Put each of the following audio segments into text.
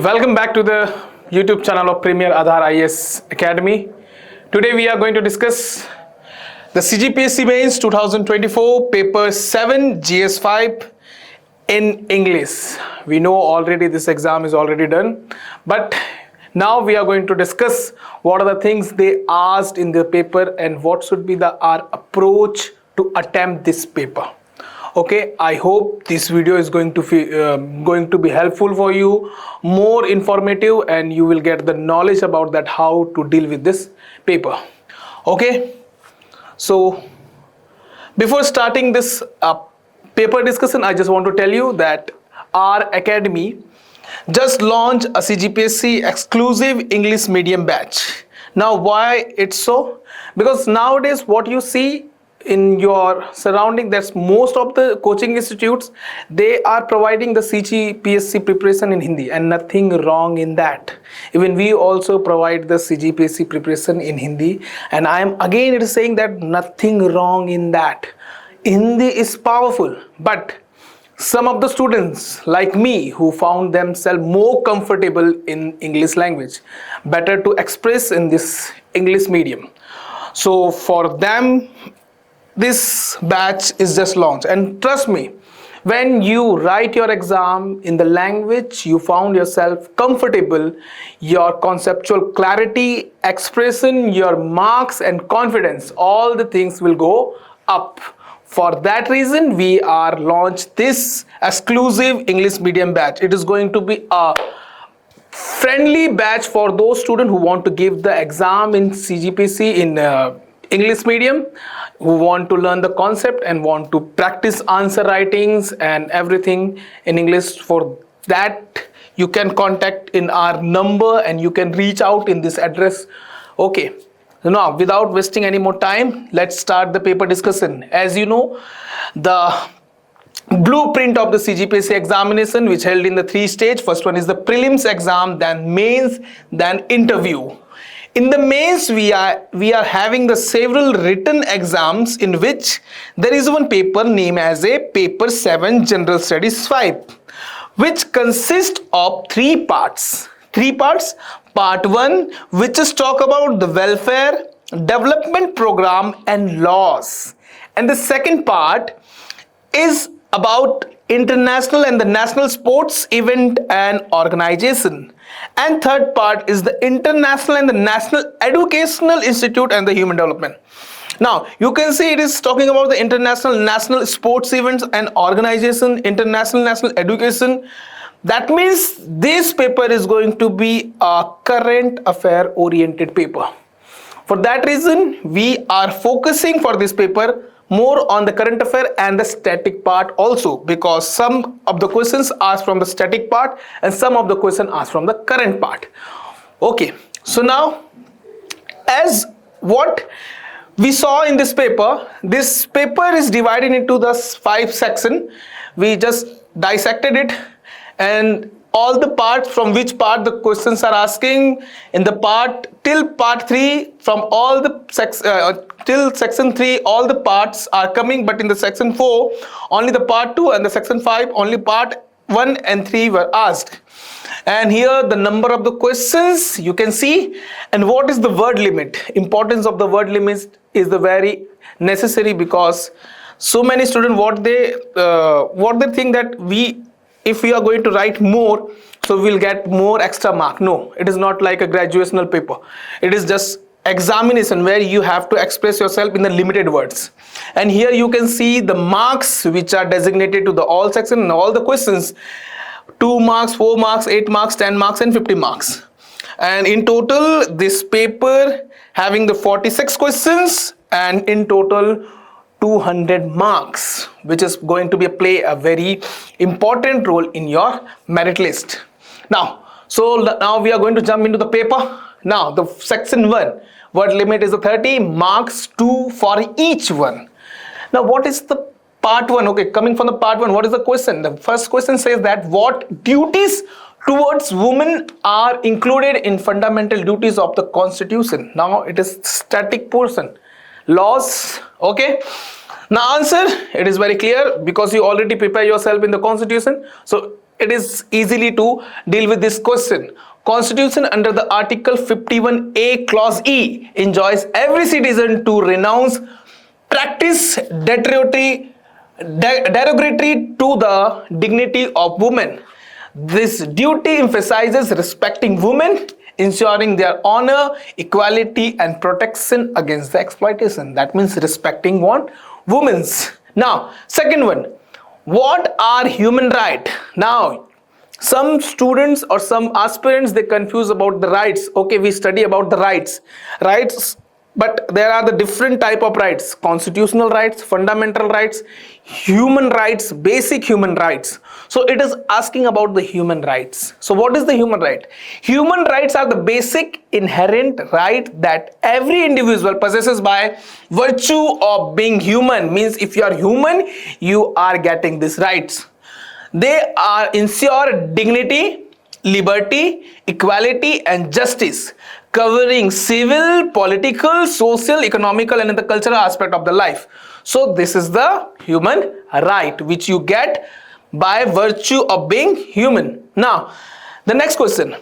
Welcome back to the YouTube channel of Premier AADHAR IAS Academy. Today we are going to discuss the CGPSC Mains 2024 Paper-7 GS5 in English. We know already this exam is already done, but now we are going to discuss what are the things they asked in the paper and what should be our approach to attempt this paper. Okay, I hope this video is going to be helpful for you, more informative, and you will get the knowledge about that how to deal with this paper. Okay, so before starting this paper discussion, I just want to tell you that our academy just launched a CGPSC exclusive English medium batch. Now why it's so? Because nowadays what you see in your surrounding, that's most of the coaching institutes, they are providing the CGPSC preparation in Hindi, and nothing wrong in that. Even we also provide the CGPSC preparation in Hindi, and I am again saying that nothing wrong in that. Hindi is powerful, but some of the students like me who found themselves more comfortable in English language, better to express in this English medium. So for them, this batch is just launched, and trust me, when you write your exam in the language you found yourself comfortable, your conceptual clarity, expression, your marks and confidence, all the things will go up. For that reason we are launched this exclusive English medium batch. It is going to be a friendly batch for those students who want to give the exam in CGPSC in English medium, who want to learn the concept and want to practice answer writings and everything in English. For that you can contact in our number and you can reach out in this address. Okay, now without wasting any more time, let's start the paper discussion. As you know, the blueprint of the CGPSC examination, which held in the 3 stages. First one is the prelims exam, then mains, then interview. In the mains, we are having the several written exams in which there is one paper named as a Paper-7 General Studies 5, which consists of 3 parts. 3 parts. Part 1, which is talk about the welfare, development program and laws. And the second part is about international and the national sports event and organization. And third part is the international and the national educational institute and the human development. Now you can see it is talking about the international national sports events and organization, international national education. That means this paper is going to be a current affair oriented paper. For that reason we are focusing for this paper more on the current affair and the static part also, because some of the questions asked from the static part and some of the questions asked from the current part. Okay, so now as what we saw in this paper is divided into the 5 sections. We just dissected it, and all the parts from which part the questions are asking in the part till part 3, from all the till section 3 all the parts are coming, but in the section 4 only the part 2, and the section 5 only part 1 and 3 were asked. And here the number of the questions you can see, and what is the word limit. Importance of the word limit is the very necessary, because so many students what they think that if we are going to write more, so we'll get more extra mark. No, it is not like a graduational paper. It is just examination where you have to express yourself in the limited words. And here you can see the marks which are designated to the all section and all the questions: 2 marks, 4 marks, 8 marks, 10 marks and 50 marks. And in total this paper having the 46 questions and in total 200 marks, which is going to play a very important role in your merit list. Now we are going to jump into the paper. Now the section 1 word limit is 30 marks, 2 for each one. Now what is the part 1? Okay, coming from the part 1, what is the question? The first question says that what duties towards women are included in fundamental duties of the constitution. Now it is static portion. Laws. Okay, now answer, it is very clear because you already prepare yourself in the constitution. So it is easily to deal with this question. Constitution under the Article 51A Clause E enjoins every citizen to renounce practice derogatory to the dignity of women. This duty emphasizes respecting women, ensuring their honor, equality, and protection against the exploitation. That means respecting what? Women's. Now, second one, what are human rights? Now, some students or some aspirants, they confuse about the rights. Okay, we study about the rights, but there are the different type of rights: constitutional rights, fundamental rights, human rights, basic human rights. So it is asking about the human rights. So what is the human right? Human rights are the basic inherent right that every individual possesses by virtue of being human. Means if you are human, you are getting these rights. They are ensure dignity, liberty, equality, and justice, covering civil, political, social, economical, and the cultural aspect of the life. So this is the human right which you get by virtue of being human. Now, the next question.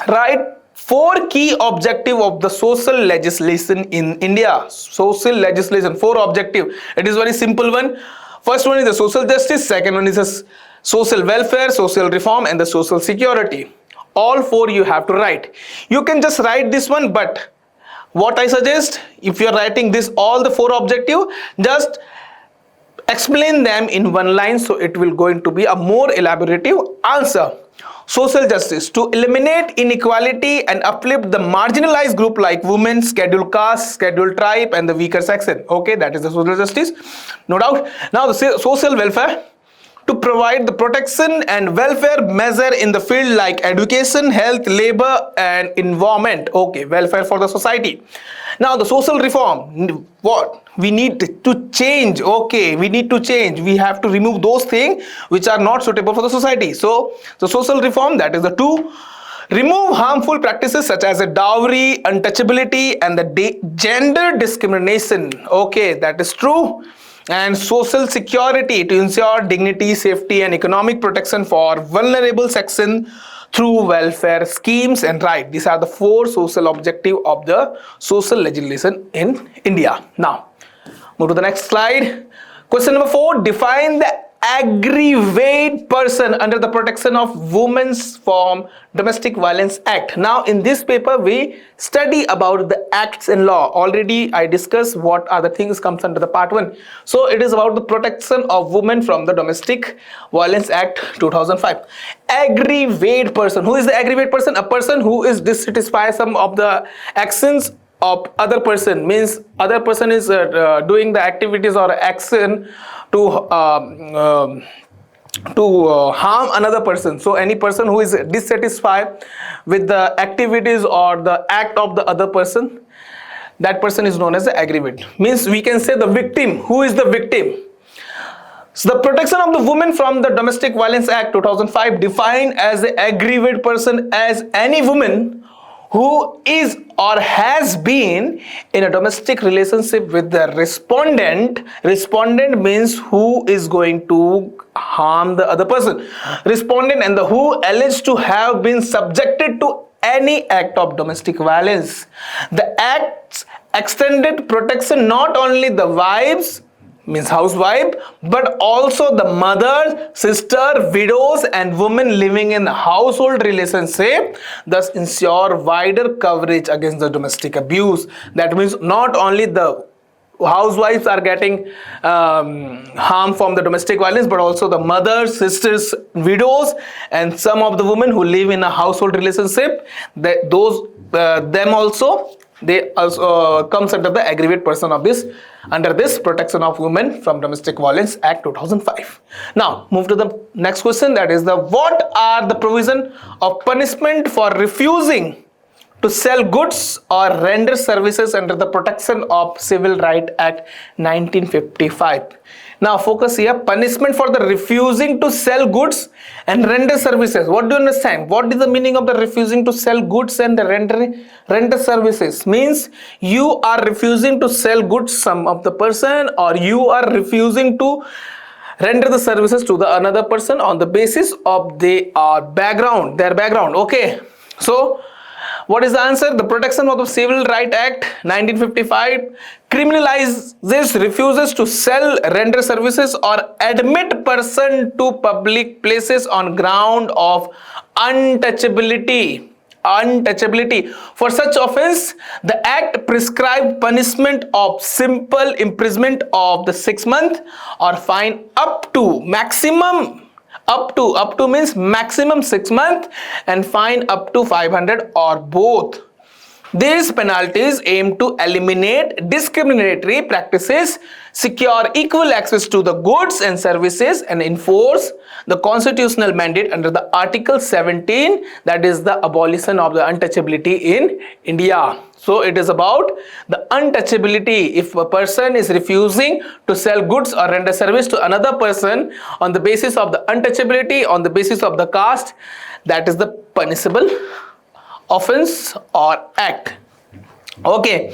Write 4 key objective of the social legislation in India. Social legislation, 4 objective. It is very simple one. First one is the social justice, second one is the social welfare, social reform, and the social security. All 4 you have to write. You can just write this one, but what I suggest, if you are writing this all the 4 objective, just explain them in one line, so it will going to be a more elaborative answer. Social justice, to eliminate inequality and uplift the marginalized group like women, scheduled caste, scheduled tribe, and the weaker section. Okay, that is the social justice, no doubt. Now the social welfare, to provide the protection and welfare measure in the field like education, health, labor, and environment. Okay, welfare for the society. Now the social reform, what we need to change. Okay, we need to change. We have to remove those things which are not suitable for the society. So the social reform, that is the 2. Remove harmful practices such as a dowry, untouchability, and the gender discrimination. Okay, that is true. And social security, to ensure dignity, safety, and economic protection for vulnerable section through welfare schemes and right. These are the 4 social objective of the social legislation in India. Now, move to the next slide. Question number 4. Define the aggrieved person under the Protection of Women's from Domestic Violence Act. Now in this paper we study about the acts and law. Already I discussed what are the things comes under the part 1. So it is about the Protection of Women from the Domestic Violence Act 2005. Aggrieved person. Who is the aggrieved person? A person who is dissatisfied some of the actions of other person. Means other person is doing the activities or action to harm another person. So any person who is dissatisfied with the activities or the act of the other person, that person is known as the aggrieved. Means we can say the victim. Who is the victim? So the Protection of the Women from the Domestic Violence Act 2005 defined as the aggrieved person as any woman who is or has been in a domestic relationship with the respondent. Respondent means who is going to harm the other person. Respondent and the who alleged to have been subjected to any act of domestic violence. The acts extended protection not only the wives, means housewife, but also the mother, sister, widows, and women living in household relationship, thus ensure wider coverage against the domestic abuse. That means not only the housewives are getting harm from the domestic violence, but also the mothers, sisters, widows, and some of the women who live in a household relationship, them also, they also comes under the aggrieved person of this, under this Protection of Women from Domestic Violence Act 2005. Now move to the next question, that is the what are the provision of punishment for refusing to sell goods or render services under the Protection of Civil Rights Act 1955. Now focus here, punishment for the refusing to sell goods and render services. What do you understand? What is the meaning of the refusing to sell goods and the render services? Means you are refusing to sell goods some of the person, or you are refusing to render the services to the another person on the basis of their background. Okay, so what is the answer? The Protection of the Civil Right Act 1955 criminalizes refuses to sell, render services or admit person to public places on ground of untouchability. For such offense, the act prescribed punishment of simple imprisonment of the 6 months or fine up to means maximum 6 months and fine up to 500 or both. These penalties aim to eliminate discriminatory practices, secure equal access to the goods and services, and enforce the constitutional mandate under the Article 17, that is the abolition of the untouchability in India. So it is about the untouchability. If a person is refusing to sell goods or render service to another person on the basis of the untouchability, on the basis of the caste, that is the punishable offense or act. Okay,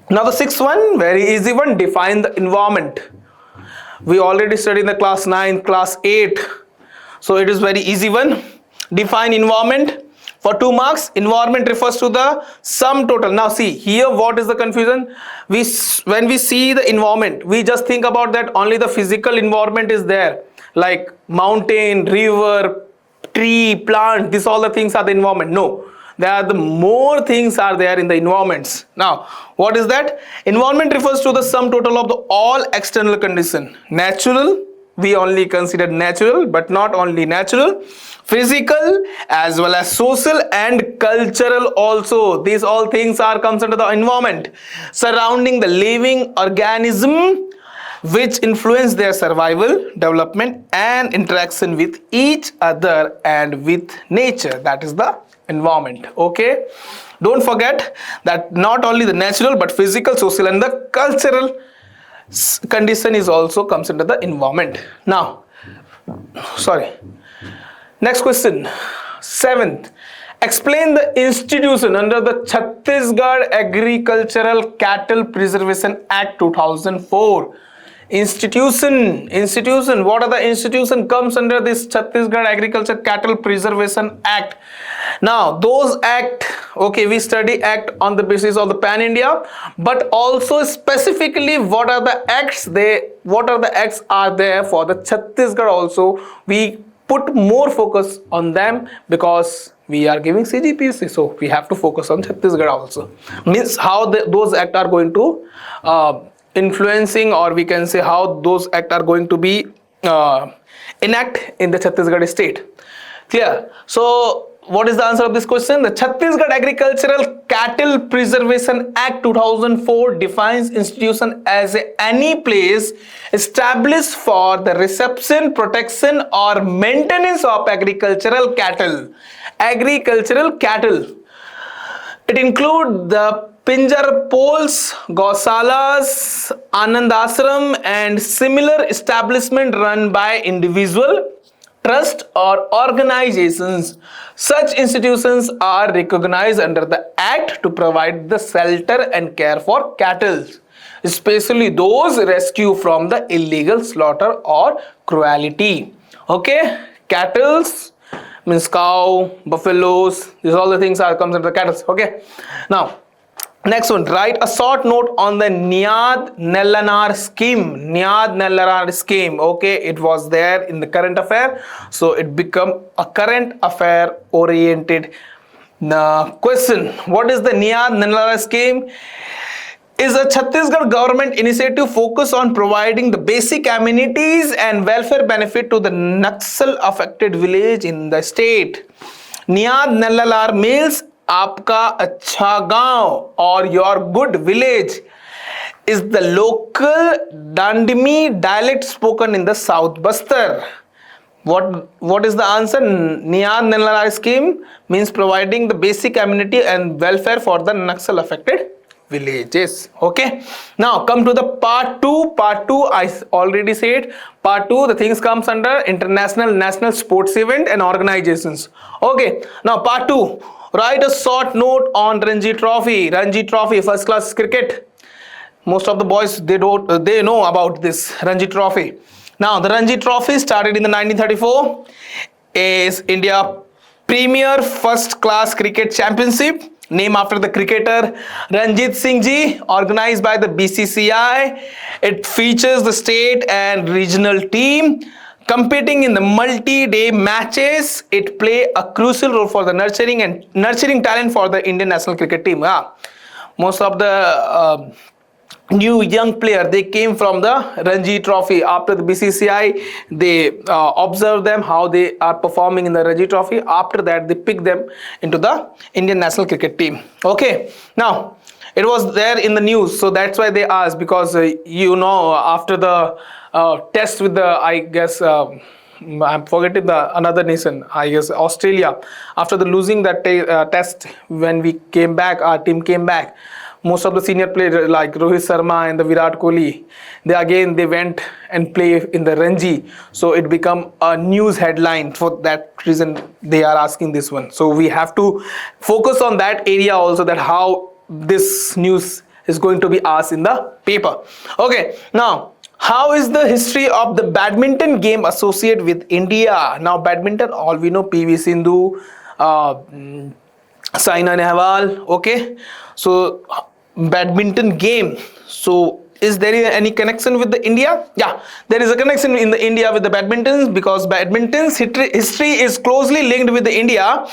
now the sixth one, very easy one, define the environment. We already studied in the class 9, class 8, so it is very easy one. Define environment for 2 marks. Environment refers to the sum total. Now see here, what is the confusion? When we see the environment, we just think about that only the physical environment is there, like mountain, river, tree, plant, these all the things are the environment. No, there are the more things are there in the environments. Now what is that? Environment refers to the sum total of the all external condition. Natural, we only consider natural, but not only natural, physical as well as social and cultural also. These all things are comes under the environment surrounding the living organism, which influence their survival, development and interaction with each other and with nature. That is the environment. Okay, don't forget that not only the natural but physical, social and the cultural condition is also comes under the environment. Now, next question, 7th. Explain the institution under the Chhattisgarh Agricultural Cattle Preservation Act 2004. Institution, what are the institution comes under this Chhattisgarh Agriculture Cattle Preservation Act? Now those act, okay, we study act on the basis of the pan India, but also specifically what are the acts are there for the Chhattisgarh also. We put more focus on them because we are giving CGPSC, so we have to focus on Chhattisgarh also. Means how those acts are going to influencing, or we can say how those acts are going to be enact in the Chhattisgarh state. Clear? So what is the answer of this question? The Chhattisgarh Agricultural Cattle Preservation Act 2004 defines institution as any place established for the reception, protection or maintenance of agricultural cattle. It includes the Pinjar poles, Gausalas, Anand Ashram and similar establishment run by individual, trust or organizations. Such institutions are recognized under the Act to provide the shelter and care for cattle, especially those rescued from the illegal slaughter or cruelty. Okay, cattle means cow, buffaloes, these all the things are comes under the cattle. Okay, now next one, write a short note on the Niyad Nellanar scheme. Okay, it was there in the current affair, so it become a current affair oriented question. What is the Niyad Nellanar scheme? Is a Chhattisgarh government initiative focused on providing the basic amenities and welfare benefit to the Naxal affected village in the state. Niyad Nellanar means Aapka Achha Gaon or your good village is the local Dandimi dialect spoken in the South Bastar. What is the answer? Niyad Nellanar scheme means providing the basic amenity and welfare for the Naxal affected villages. Okay, now come to the part 2. I already said part 2 the things comes under international, national sports event and organizations. Okay, now part 2, write a short note on Ranji Trophy, first class cricket. Most of the boys, they know about this Ranji Trophy. Now the Ranji Trophy started in the 1934, is India Premier First Class Cricket Championship, named after the cricketer Ranjit Singh Ji, organized by the BCCI. It features the state and regional team competing in the multi-day matches. It play a crucial role for the nurturing talent for the Indian national cricket team. Most of the new young player, they came from the Ranji Trophy. After the BCCI, they observe them how they are performing in the Ranji Trophy. After that, they pick them into the Indian national cricket team. Okay, now it was there in the news, so that's why they asked, because after the test with the, I guess, I'm forgetting the another nation, I guess Australia, after the losing that test, when we came back, our team came back, most of the senior players like Rohit Sharma and the Virat Kohli, they went and play in the Ranji. So it become a news headline. For that reason, they are asking this one. So we have to focus on that area also, that how this news is going to be asked in the paper. Okay, now how is the history of the badminton game associated with India? Now badminton, all we know, PV Sindhu, Saina Nehwal. Okay, so badminton game, so is there any connection with the India? Yeah, there is a connection in the India with the badminton, because badminton's history is closely linked with the India.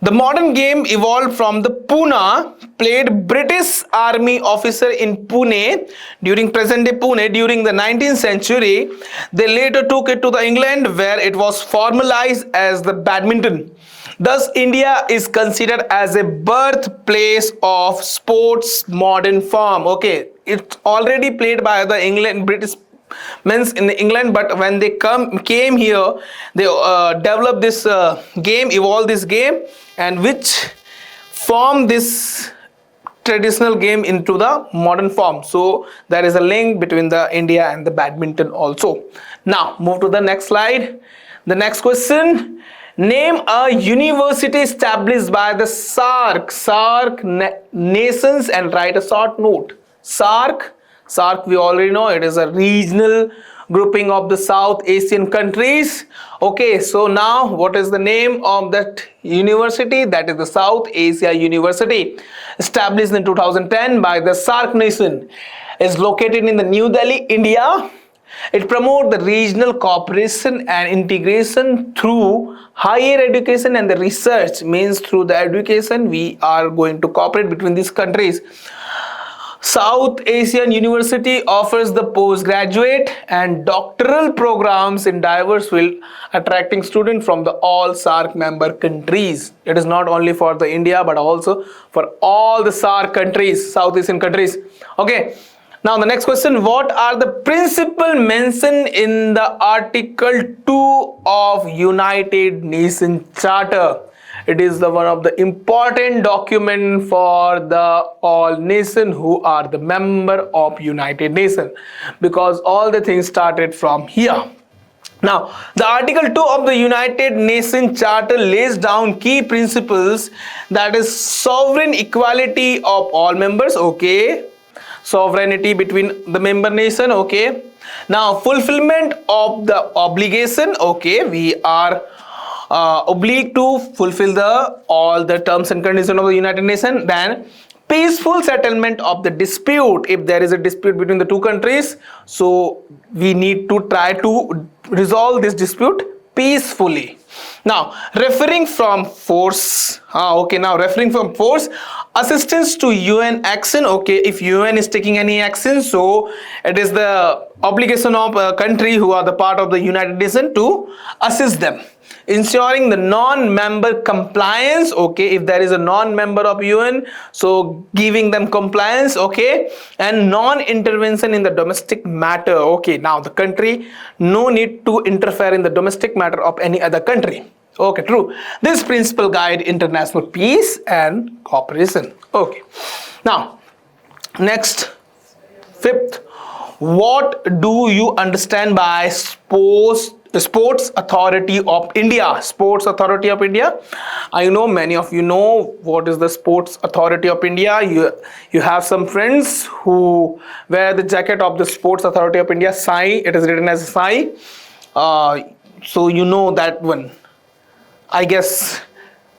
The modern game evolved from the Pune, played British Army officer in Pune during present-day Pune during the 19th century. They later took it to the England, where it was formalized as the badminton. Thus, India is considered as a birthplace of sports modern form. Okay, it's already played by the British means in England, but when they came here, they developed this game, evolved this game, and which formed this traditional game into the modern form. So there is a link between the India and the badminton also. Now move to the next slide. The next question: name a university established by the SAARC nations, and write a short note. SAARC, we already know, it is a regional grouping of the South Asian countries. Okay, so now what is the name of that university? That is the South Asia University, established in 2010 by the SAARC nation. Is located in the New Delhi, India. It promotes the regional cooperation and integration through higher education and the research. Means through the education we are going to cooperate between these countries. South Asian University offers the postgraduate and doctoral programs in diverse fields, attracting students from the all SAARC member countries. It is not only for the India but also for all the SAARC countries, South Asian countries. Okay. Now the next question: what are the principles mentioned in the Article 2 of United Nations Charter? It is the one of the important document for the all nation who are the member of United Nations, because all the things started from here. Now, the Article 2 of the United Nations Charter lays down key principles, that is sovereign equality of all members. Okay, sovereignty between the member nation. Okay, now fulfillment of the obligation. Okay, we are obliged to fulfill all the terms and conditions of the United Nations. Then peaceful settlement of the dispute. If there is a dispute between the two countries, so we need to try to resolve this dispute peacefully. Now referring from force. Referring from force, assistance to UN action. Okay, if UN is taking any action, so it is the obligation of a country who are the part of the United Nations to assist them. Ensuring the non-member compliance. Okay, if there is a non-member of UN, so giving them compliance. Okay, and non-intervention in the domestic matter. Okay, now the country no need to interfere in the domestic matter of any other country. Okay, true. This principle guide international peace and cooperation. Okay, now next, fifth, what do you understand by sports Sports Authority of India. Sports Authority of India. I know many of you know what is the Sports Authority of India. You have some friends who wear the jacket of the Sports Authority of India. SAI. It is written as SAI. So you know that one. I guess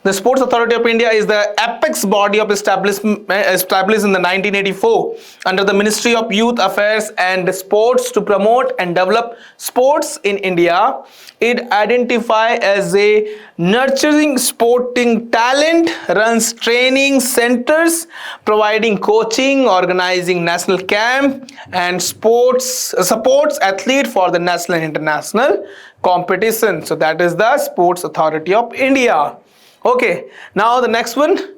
the Sports Authority of India is the apex body of established in the 1984 under the Ministry of Youth Affairs and Sports to promote and develop sports in India. It identifies as a nurturing sporting talent, runs training centers, providing coaching, organizing national camp, and supports athletes for the national and international competition. So that is the Sports Authority of India. Okay, now the next one,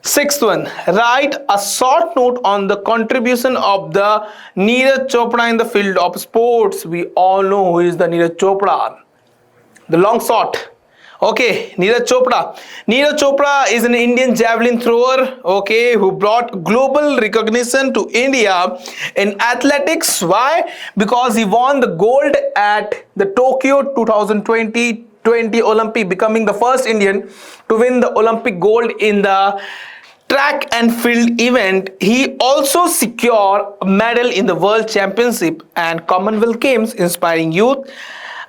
sixth one, write a short note on the contribution of the Neeraj Chopra in the field of sports. We all know who is the Neeraj Chopra, the long shot. Okay, Neeraj Chopra. Neeraj Chopra is an Indian javelin thrower, okay, who brought global recognition to India in athletics. Why? Because he won the gold at the Tokyo 2020 Olympic, becoming the first Indian to win the Olympic gold in the track and field event. He also secured a medal in the World Championship and Commonwealth Games, inspiring young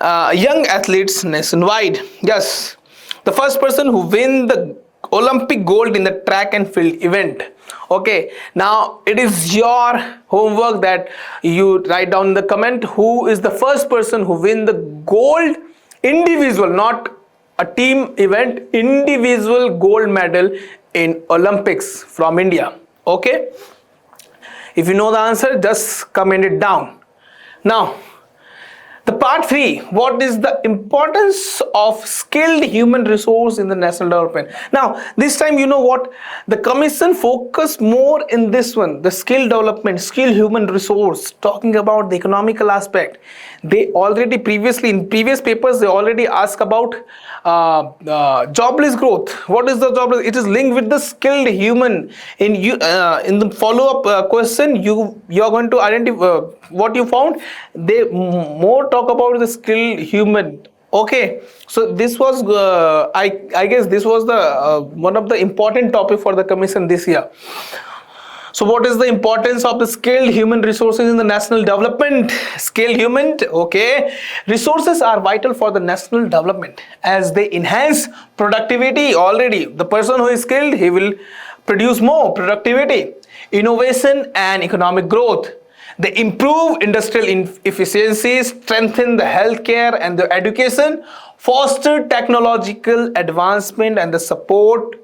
athletes nationwide. Yes, the first person who win the Olympic gold in the track and field event. Okay, now it is your homework that you write down in the comment who is the first person who win the gold individual, not a team event, individual gold medal in Olympics from India. Okay, if you know the answer, just comment it down. Now the part 3, what is the importance of skilled human resource in the national development? Now this time, you know what, the commission focused more in this one, the skill development, skill human resource, talking about the economical aspect. They already previously, in previous papers, they already asked about jobless growth. What is the jobless? It is linked with the skilled human. In the follow-up question, you're going to identify what you found. They more talk about the skilled human. Okay, so this was I guess this was the one of the important topic for the commission this year. So what is the importance of the skilled human resources in the national development? Skilled human, okay. Resources are vital for the national development as they enhance productivity. Already, the person who is skilled, he will produce more productivity, innovation and economic growth. They improve industrial efficiency, strengthen the healthcare and the education, foster technological advancement and the support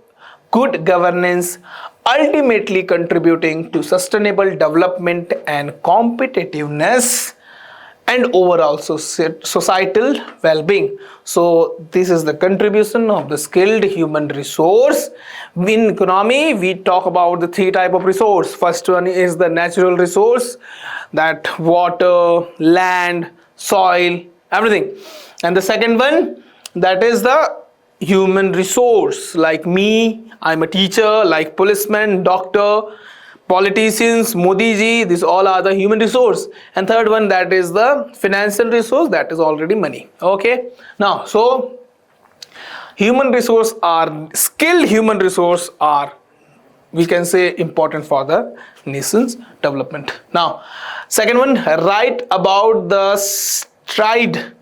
good governance, ultimately contributing to sustainable development and competitiveness and overall societal well-being. So this is the contribution of the skilled human resource. In economy, we talk about the 3 types of resource. First one is the natural resource, that water, land, soil, everything. And the second one, that is the human resource, like me, I'm a teacher, like policeman, doctor, politicians, Modi ji, these all are the human resource. And third one, that is the financial resource, that is already money. Okay, now so human resource are, skilled human resource are, we can say, important for the nation's development. Now second one, write about the STRIDE.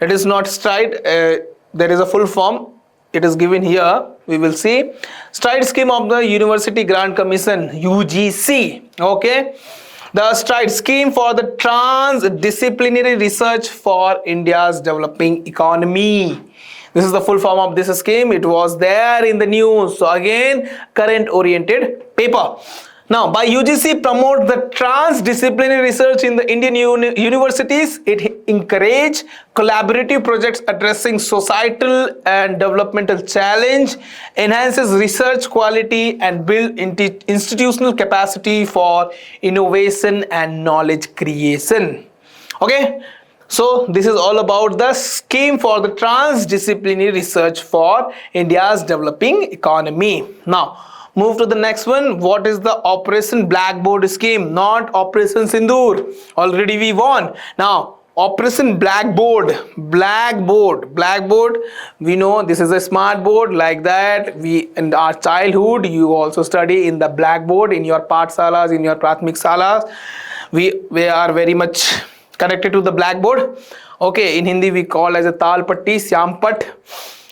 It is not STRIDE, there is a full form. It is given here. We will see STRIDE scheme of the University Grant Commission, UGC. Okay, the STRIDE scheme for the transdisciplinary research for India's developing economy. This is the full form of this scheme. It was there in the news. So again, current oriented paper. Now, by UGC promote the transdisciplinary research in the Indian universities. It encourage collaborative projects addressing societal and developmental challenge, enhances research quality and build institutional capacity for innovation and knowledge creation. Okay, so this is all about the scheme for the transdisciplinary research for India's developing economy. Now, move to the next one. What is the Operation Blackboard scheme? Not Operation Sindoor. Already we won. Now, Operation Blackboard. We know this is a smart board like that. We in our childhood, you also study in the blackboard in your pathsalas, in your prathmik salas. We are very much connected to the blackboard. Okay, in Hindi we call as a talpatti, syampat.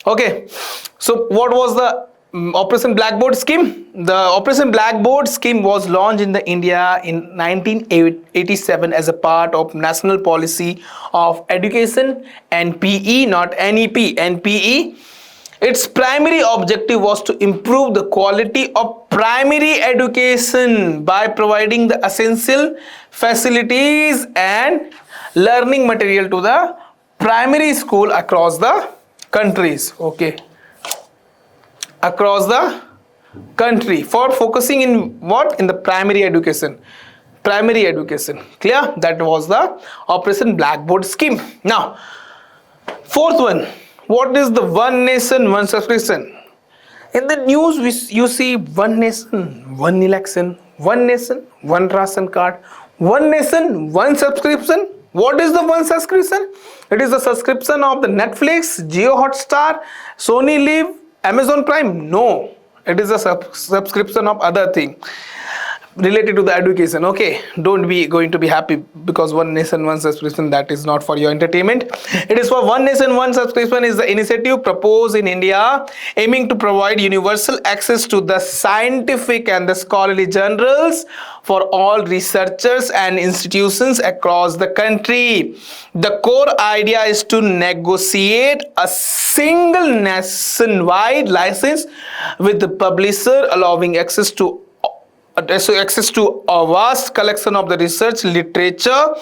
Okay, so what was the Operation Blackboard scheme? The Operation Blackboard scheme was launched in the India in 1987 as a part of National Policy of Education, NPE, not NEP, NPE. Its primary objective was to improve the quality of primary education by providing the essential facilities and learning material to the primary school across the countries. Okay, across the country, for focusing in what? In the primary education. Clear? That was the Operation Blackboard scheme. Now, fourth one, what is the one nation, one subscription? In the news, you see one nation, one election, one nation, one ration card, one nation, one subscription. What is the one subscription? It is the subscription of the Netflix, Jio Hotstar, Sony Live, Amazon Prime. No, it is a subscription of other thing related to the education. Okay, don't be going to be happy because one nation one subscription, that is not for your entertainment. It is for one nation one subscription is the initiative proposed in India aiming to provide universal access to the scientific and the scholarly journals for all researchers and institutions across the country. The core idea is to negotiate a single nationwide license with the publisher, allowing access to a vast collection of the research literature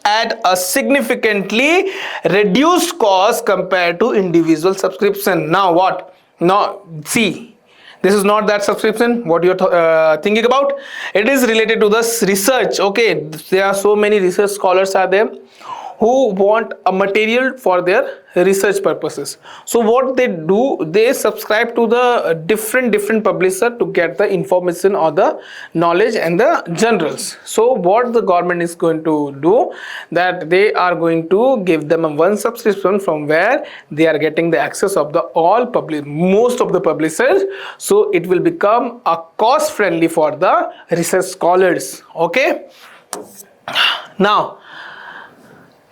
at a significantly reduced cost compared to individual subscription. Now what? Now see, this is not that subscription what you're thinking about. It is related to the research. Okay, there are so many research scholars are there who want a material for their research purposes. So what they do, they subscribe to the different publisher to get the information or the knowledge and the journals. So what the government is going to do, that they are going to give them a one subscription from where they are getting the access of the most of the publishers. So it will become a cost friendly for the research scholars. Okay, now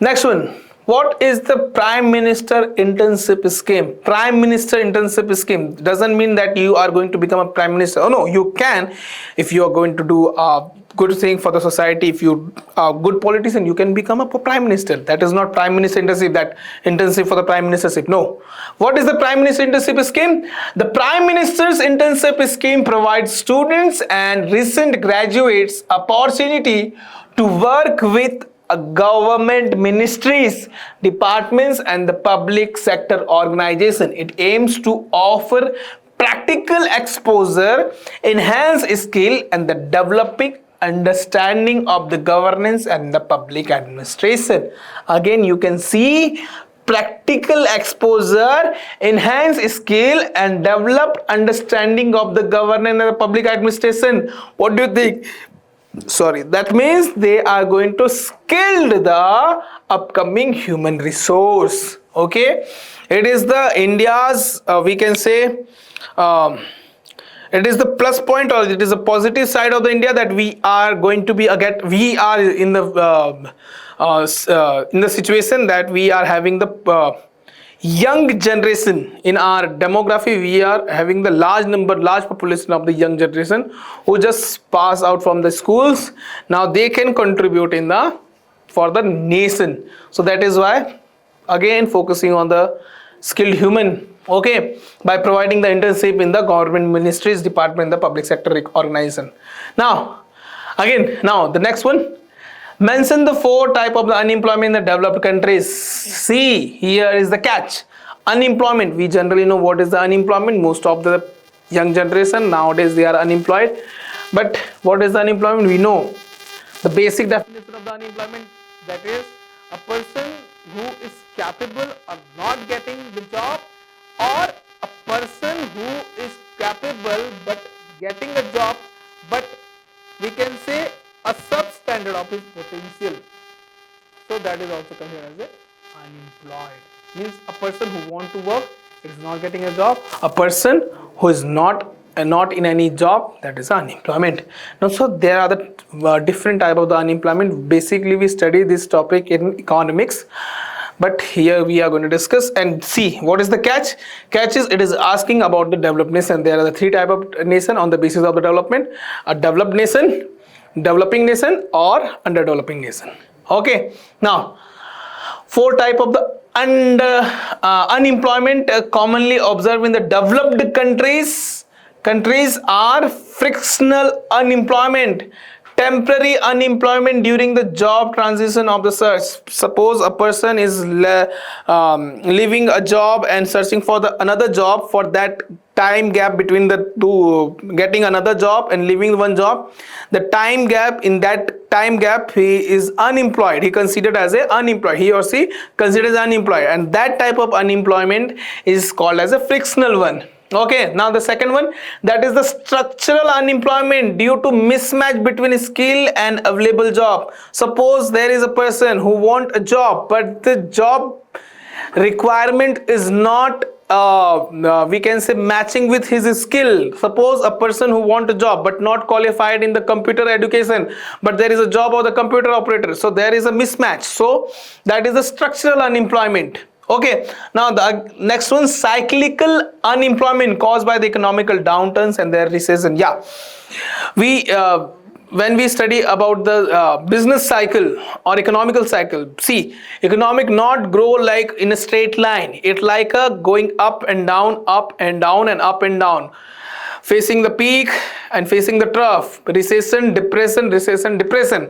next one, what is the Prime Minister Internship Scheme? Prime Minister Internship Scheme doesn't mean that you are going to become a Prime Minister. Oh no, you can, if you are going to do a good thing for the society, if you are a good politician, you can become a Prime Minister. That is not Prime Minister Internship, that internship for the Prime Ministership. No. What is the Prime Minister Internship Scheme? The Prime Minister's Internship Scheme provides students and recent graduates opportunity to work with government ministries, departments and the public sector organization. It aims to offer practical exposure, enhance skill and the developing understanding of the governance and the public administration. Again, you can see practical exposure, enhance skill and develop understanding of the governance and the public administration. What do you think? Sorry, that means they are going to skill the upcoming human resource. Okay, it is the India's we can say it is the plus point, or it is a positive side of the India, that we are going to be we are in the situation that we are having the young generation in our demography. We are having the large population of the young generation who just pass out from the schools. Now they can contribute in for the nation. So that is why again focusing on the skilled human. Okay, by providing the internship in the government ministries, department, the public sector organization. Now the next one, mention the 4 types of the unemployment in the developed countries. See, here is the catch. Unemployment, we generally know what is the unemployment. Most of the young generation nowadays, they are unemployed. But what is the unemployment? We know the basic definition of the unemployment, that is a person who is capable of not getting the job, or a person who is capable but getting a job, but we can say a substandard of his potential. So so that is also considered as a unemployed. Means a person who want to work is not getting a job. A person who is not in any job, that is unemployment. Now, so there are the different type of the unemployment. Basically, we study this topic in economics. But here we are going to discuss and see what is the catch. Catch is it is asking about the developed nation. There are the three type of nation on the basis of the development: a developed nation, developing nation, or underdeveloping nation. Okay. Now, four type of the unemployment commonly observed in the developed countries. Countries are frictional unemployment, temporary unemployment during the job transition of the search. Suppose a person is leaving a job and searching for another job. For that time gap between the two, getting another job and leaving one job, the time gap, in that time gap he is unemployed. He considered as a unemployed. He or she considered as unemployed, and that type of unemployment is called as a frictional one. Okay, now the second one, that is the structural unemployment due to mismatch between skill and available job. Suppose there is a person who want a job, but the job requirement is not we can say matching with his skill. Suppose a person who want a job but not qualified in the computer education, but there is a job of the computer operator, so there is a mismatch. So that is the structural unemployment. Okay, now the next one, cyclical unemployment caused by the economical downturns and their recession. Yeah, we when we study about the business cycle or economical cycle, see, economic not grow like in a straight line. It like a going up and down, up and down, and up and down, facing the peak and facing the trough, recession, depression, recession, depression.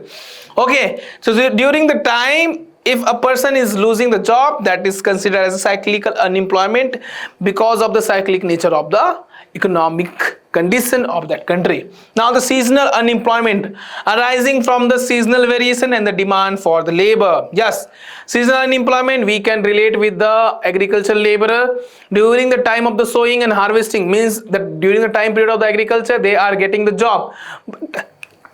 Okay, so during the time, if a person is losing the job, that is considered as a cyclical unemployment because of the cyclic nature of the economic condition of that country. Now the seasonal unemployment arising from the seasonal variation and the demand for the labor. Yes, seasonal unemployment we can relate with the agricultural laborer. During the time of the sowing and harvesting, means that during the time period of the agriculture they are getting the job.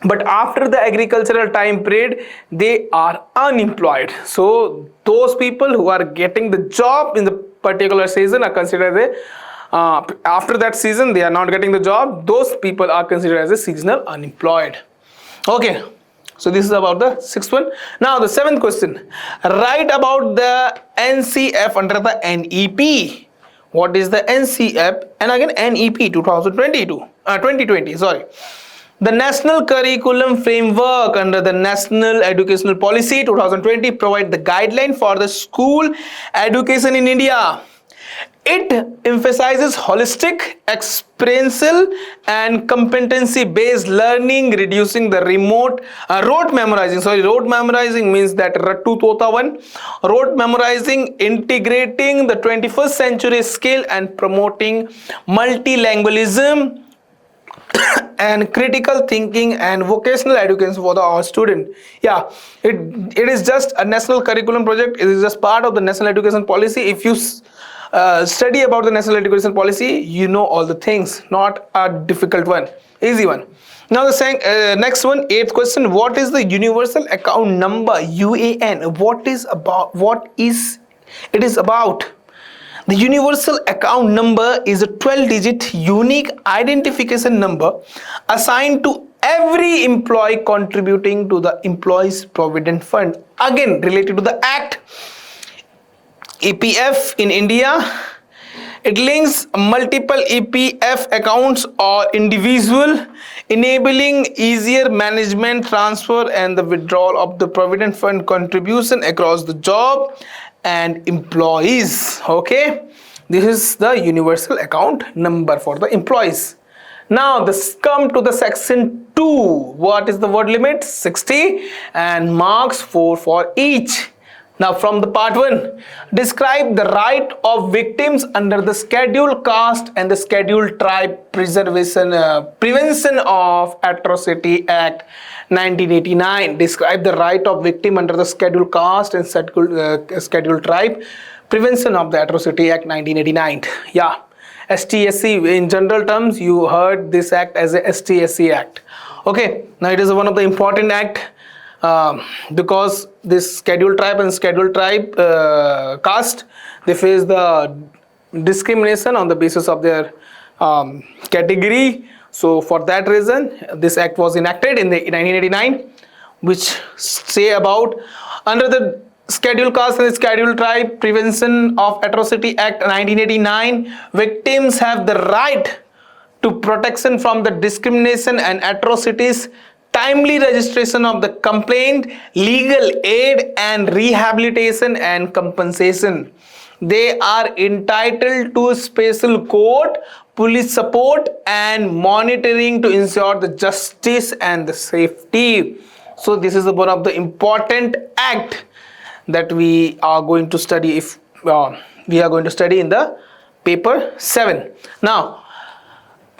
But after the agricultural time period, they are unemployed. So those people who are getting the job in the particular season are considered as after that season they are not getting the job. Those people are considered as a seasonal unemployed. Okay, so this is about the sixth one. Now the seventh question, write about the NCF under the NEP. What is the NCF? And again NEP 2020. Sorry. The National Curriculum Framework under the National Educational Policy 2020 provide the guideline for the school education in India. It emphasizes holistic, experiential and competency-based learning, reducing the rote memorizing. Rote memorizing means that Rattu Tota one. Rote memorizing, integrating the 21st century skill and promoting multilingualism and critical thinking and vocational education for our student. Yeah, it is just a national curriculum project. It is just part of the national education policy. If you study about the national education policy, you know all the things, not a difficult one, easy one. Now the next one, eighth question, what is the universal account number, UAN? What is it about? The universal account number is a 12-digit unique identification number assigned to every employee contributing to the employees provident fund. Again related to the act EPF in India. It links multiple EPF accounts or individual, enabling easier management, transfer and the withdrawal of the provident fund contribution across the job and employees. Okay, this is the universal account number for the employees. Now this come to the section 2. What is the word limit? 60 and marks 4 for each. Now from the part 1, describe the right of victims under the Scheduled Caste and the Scheduled Tribe Prevention of Atrocity Act 1989. Describe the right of victim under the Scheduled Caste and Scheduled Tribe Prevention of the Atrocity Act 1989. Yeah, STSC in general terms, you heard this act as a STSC Act. Okay, now it is one of the important act because this scheduled tribe and scheduled tribe caste, they face the discrimination on the basis of their category. So for that reason, this act was enacted in 1989, which say about under the Scheduled Caste and Scheduled Tribe Prevention of Atrocity Act 1989, victims have the right to protection from the discrimination and atrocities, timely registration of the complaint, legal aid and rehabilitation and compensation. They are entitled to special court, police support and monitoring to ensure the justice and the safety. So this is one of the important act that we are going to study if we are going to study in the paper 7. Now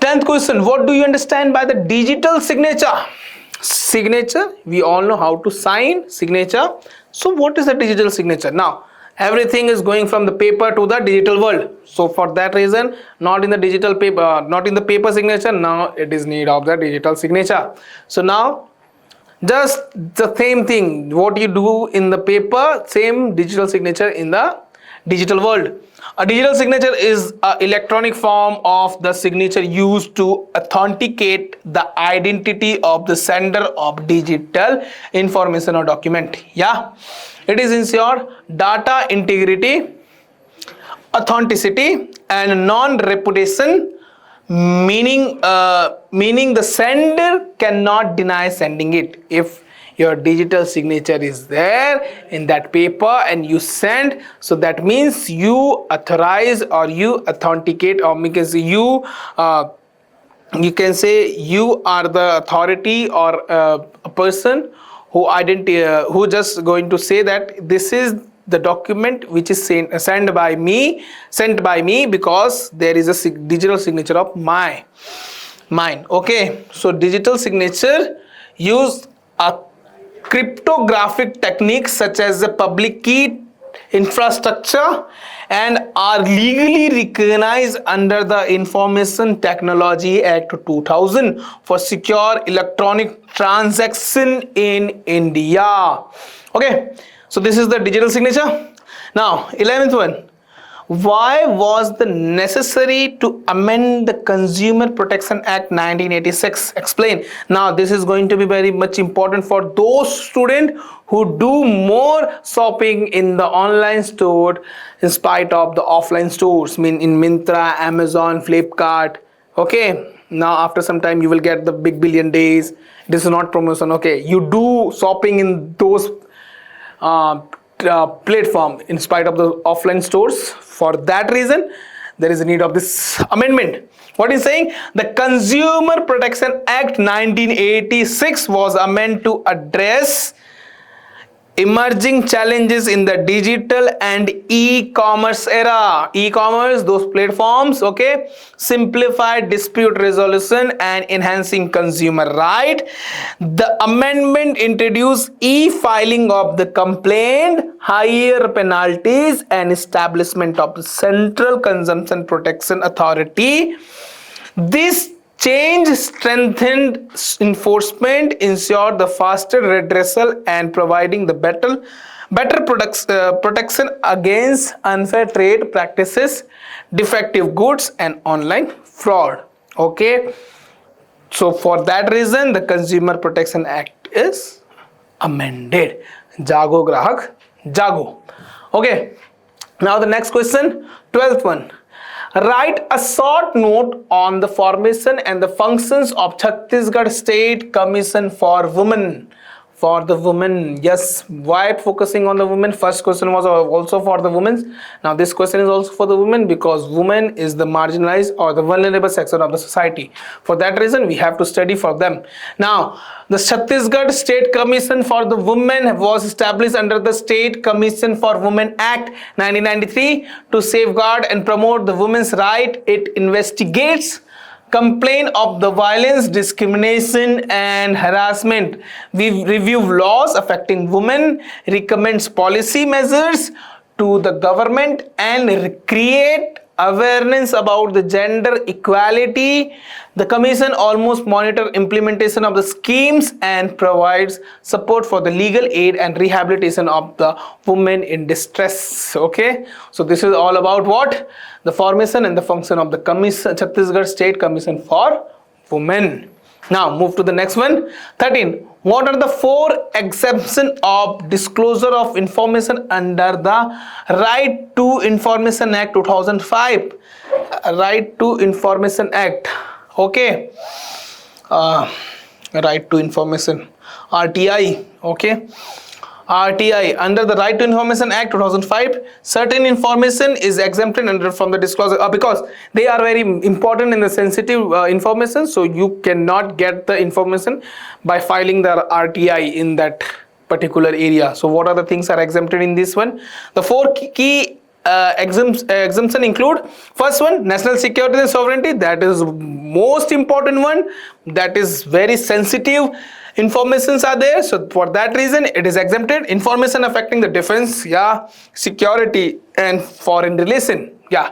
10th question, what do you understand by the digital signature? Signature, we all know how to sign signature. So what is the digital signature? Now everything is going from the paper to the digital world. So for that reason, not in the digital paper, not in the paper signature, now it is need of the digital signature. So now just the same thing, what you do in the paper, same digital signature in the digital world. A digital signature is an electronic form of the signature used to authenticate the identity of the sender of digital information or document. Yeah, it is ensure data integrity, authenticity and non-repudiation, meaning the sender cannot deny sending it. If your digital signature is there in that paper and you send, so that means you authorize or you authenticate, or because you can say you are the authority or a person who just going to say that this is the document which is sent by me because there is a digital signature of mine. Okay, so digital signature use a cryptographic techniques such as the public key infrastructure and are legally recognized under the Information Technology Act 2000 for secure electronic transaction in India. Okay, so this is the digital signature. Now 11th one, why was the necessary to amend the Consumer Protection Act 1986? Explain. Now this is going to be very much important for those students who do more shopping in the online store in spite of the offline stores, mean in Myntra, Amazon, Flipkart. Okay, now after some time you will get the big billion days. This is not promotion. Okay, you do shopping in those platform in spite of the offline stores. For that reason, there is a need of this amendment. What is saying? The Consumer Protection Act 1986 was amended to address emerging challenges in the digital and e-commerce era. E-commerce, those platforms, okay, simplified dispute resolution and enhancing consumer right. The amendment introduced e-filing of the complaint, higher penalties and establishment of the Central Consumption Protection Authority. This change strengthened enforcement, ensured the faster redressal and providing the better protection against unfair trade practices, defective goods and online fraud. Okay, so for that reason the Consumer Protection Act is amended. Jago grahak jago. Okay, now the next question, 12th one. Write a short note on the formation and the functions of Chhattisgarh State Commission for Women. For the women, yes. Why focusing on the women? First question was also for the women. Now this question is also for the women because women is the marginalized or the vulnerable section of the society. For that reason, we have to study for them. Now, the Chhattisgarh State Commission for the Women was established under the State Commission for Women Act 1993 to safeguard and promote the women's right. It investigates complaint of the violence, discrimination and harassment. We review laws affecting women, recommends policy measures to the government and create awareness about the gender equality. The commission almost monitor implementation of the schemes and provides support for the legal aid and rehabilitation of the women in distress. Okay, so this is all about what? The formation and the function of the commission, Chhattisgarh State Commission for Women. Now move to the next one. 13. What are the 4 exemptions of disclosure of information under the Right to Information Act 2005? Right to Information Act. Okay. Right to Information, RTI. Okay. RTI, under the Right to Information Act 2005, certain information is exempted under from the disclosure because they are very important in the sensitive information, so you cannot get the information by filing the RTI in that particular area. So what are the things are exempted in this one? The 4 key exemption include: first one, national security and sovereignty, that is most important one, that is very sensitive informations are there, so for that reason it is exempted. Information affecting the defense, yeah, security and foreign relation, yeah,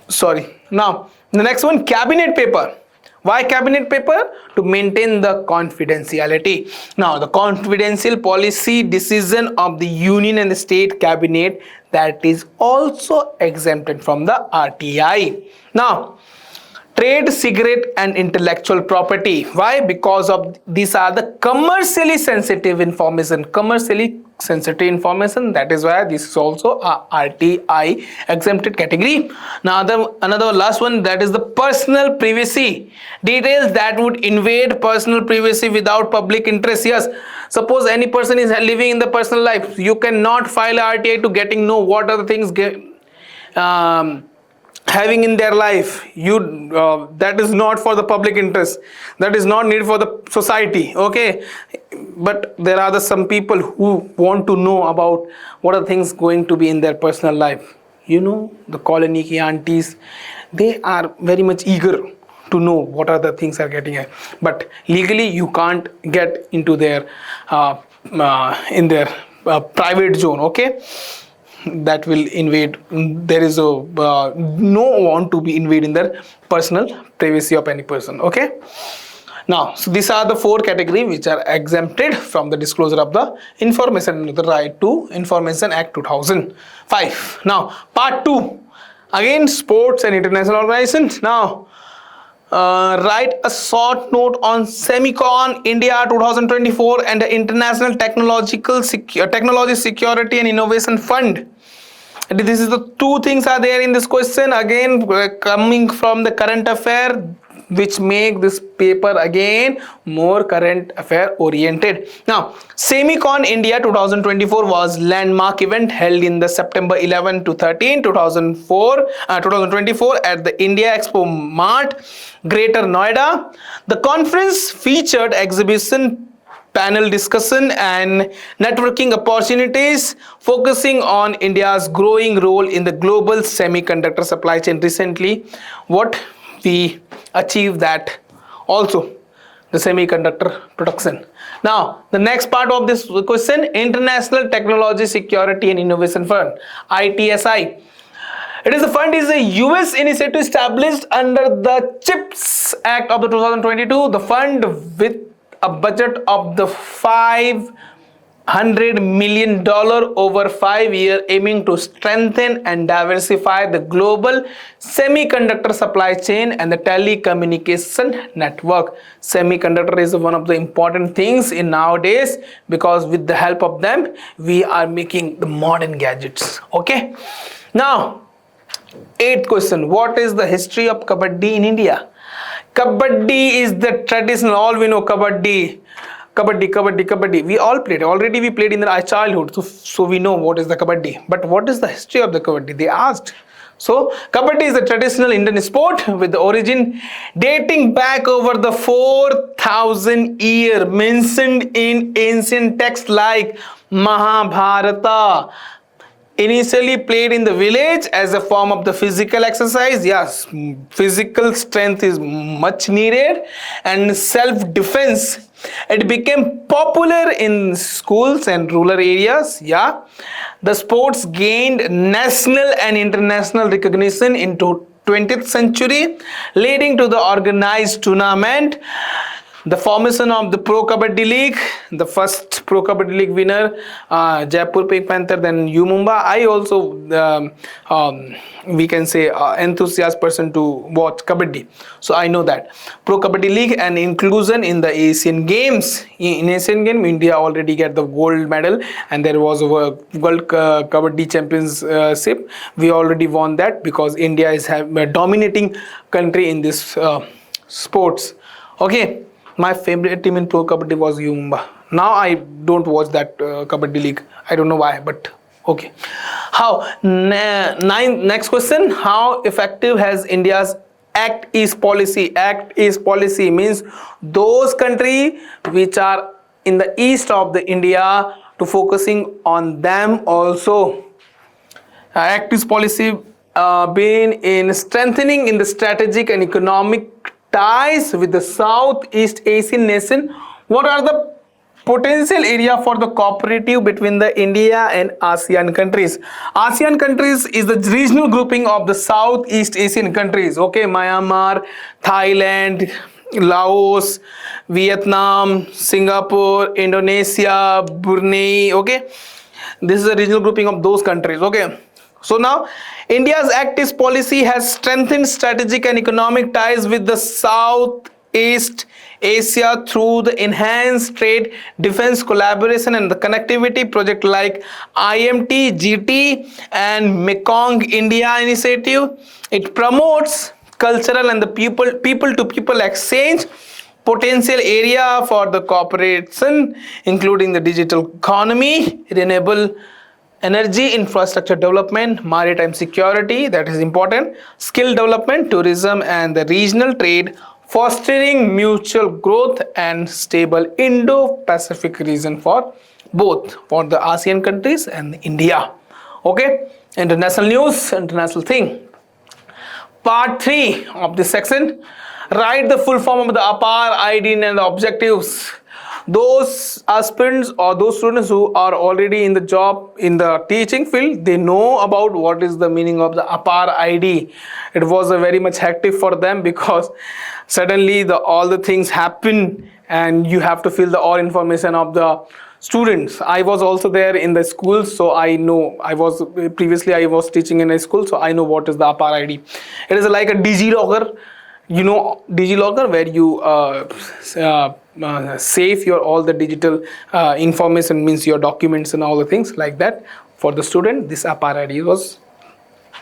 sorry. Now the next one, cabinet paper. Why cabinet paper? To maintain the confidentiality. Now the confidential policy decision of the union and the state cabinet, that is also exempted from the RTI. Now trade secret and intellectual property. Why? Because of these are the commercially sensitive information. Commercially sensitive information, that is why this is also a RTI exempted category. Now another last one, that is the personal privacy. Details that would invade personal privacy without public interest. Yes, suppose any person is living in the personal life, you cannot file a RTI to getting know what are the things having in their life. That is not for the public interest, that is not needed for the society. Okay, but there are some people who want to know about what are things going to be in their personal life. You know, the colony ki aunties, they are very much eager to know what are the things are getting at, but legally you can't get into their in their private zone. Okay, that will invade, there is a no want to be invade in their personal privacy of any person. Okay, now so these are the 4 categories which are exempted from the disclosure of the information under the Right to Information Act 2005. Now part 2, again sports and international organizations. Now write a short note on Semicon India 2024 and the International Technology Security and Innovation Fund. This is the 2 things are there in this question, again coming from the current affair, which make this paper again more current affair oriented. Now Semicon India 2024 was landmark event held in the September 11 to 13 2024 at the India Expo Mart, Greater Noida. The conference featured exhibition, panel discussion and networking opportunities focusing on India's growing role in the global semiconductor supply chain. Recently what we achieved that also, the semiconductor production. Now the next part of this question, International Technology Security and Innovation Fund, ITSI. It is a fund is a US initiative established under the CHIPS Act of the 2022. The fund with a budget of the $500 million over 5 years, aiming to strengthen and diversify the global semiconductor supply chain and the telecommunication network. Semiconductor is one of the important things in nowadays, because with the help of them we are making the modern gadgets. Okay, now 8th question, what is the history of Kabaddi in India? Kabaddi is the traditional, all we know Kabaddi. We all played, already we played in our childhood, so we know what is the Kabaddi. But what is the history of the Kabaddi, they asked. So Kabaddi is a traditional Indian sport with the origin dating back over the 4,000 years, mentioned in ancient texts like Mahabharata. Initially played in the village as a form of the physical exercise. Yes, physical strength is much needed and self-defense. It became popular in schools and rural areas. Yeah, the sports gained national and international recognition into 20th century, leading to the organized tournament, the formation of the Pro Kabaddi League, the first Pro Kabaddi League winner, Jaipur Pink Panther, then U Mumbai. I also, we can say, enthusiast person to watch Kabaddi. So I know that. Pro Kabaddi League and inclusion in the Asian Games. In Asian Games, India already get the gold medal, and there was a World Kabaddi Championship. We already won that because India is a dominating country in this sports. Okay. My favorite team in Pro Kabaddi was U Mumbai. Now I don't watch that Kabaddi League. I don't know why, but okay. How? Next question. How effective has India's Act East policy? Act East policy means those countries which are in the east of the India to focusing on them also. Act East policy been in strengthening in the strategic and economic ties with the Southeast Asian nation. What are the potential area for the cooperative between the India and ASEAN countries? ASEAN countries is the regional grouping of the Southeast Asian countries. Okay, Myanmar, Thailand, Laos, Vietnam, Singapore, Indonesia, Brunei. Okay, this is a regional grouping of those countries. Okay, so now India's Act East policy has strengthened strategic and economic ties with the Southeast Asia through the enhanced trade, defense collaboration and the connectivity project like IMT, GT and Mekong India initiative. It promotes cultural and the people to people exchange. Potential area for the cooperation including the digital economy, renewable energy, infrastructure development, maritime security, that is important, skill development, tourism and the regional trade, fostering mutual growth and stable Indo-Pacific region for both for the ASEAN countries and India. Okay, international news, international thing. Part 3 of this section. Write the full form of the AADHAR ID and the objectives. Those aspirants or those students who are already in the job in the teaching field, they know about what is the meaning of the AADHAR ID. It was a very much hectic for them because suddenly all the things happen and you have to fill the all information of the students. I was also there in the school, so I know. I was teaching in a school, so I know what is the AADHAR ID. It is like a DigiLocker. You know DigiLocker, where you save your all the digital information, means your documents and all the things like that. For the student, this AADHAR ID was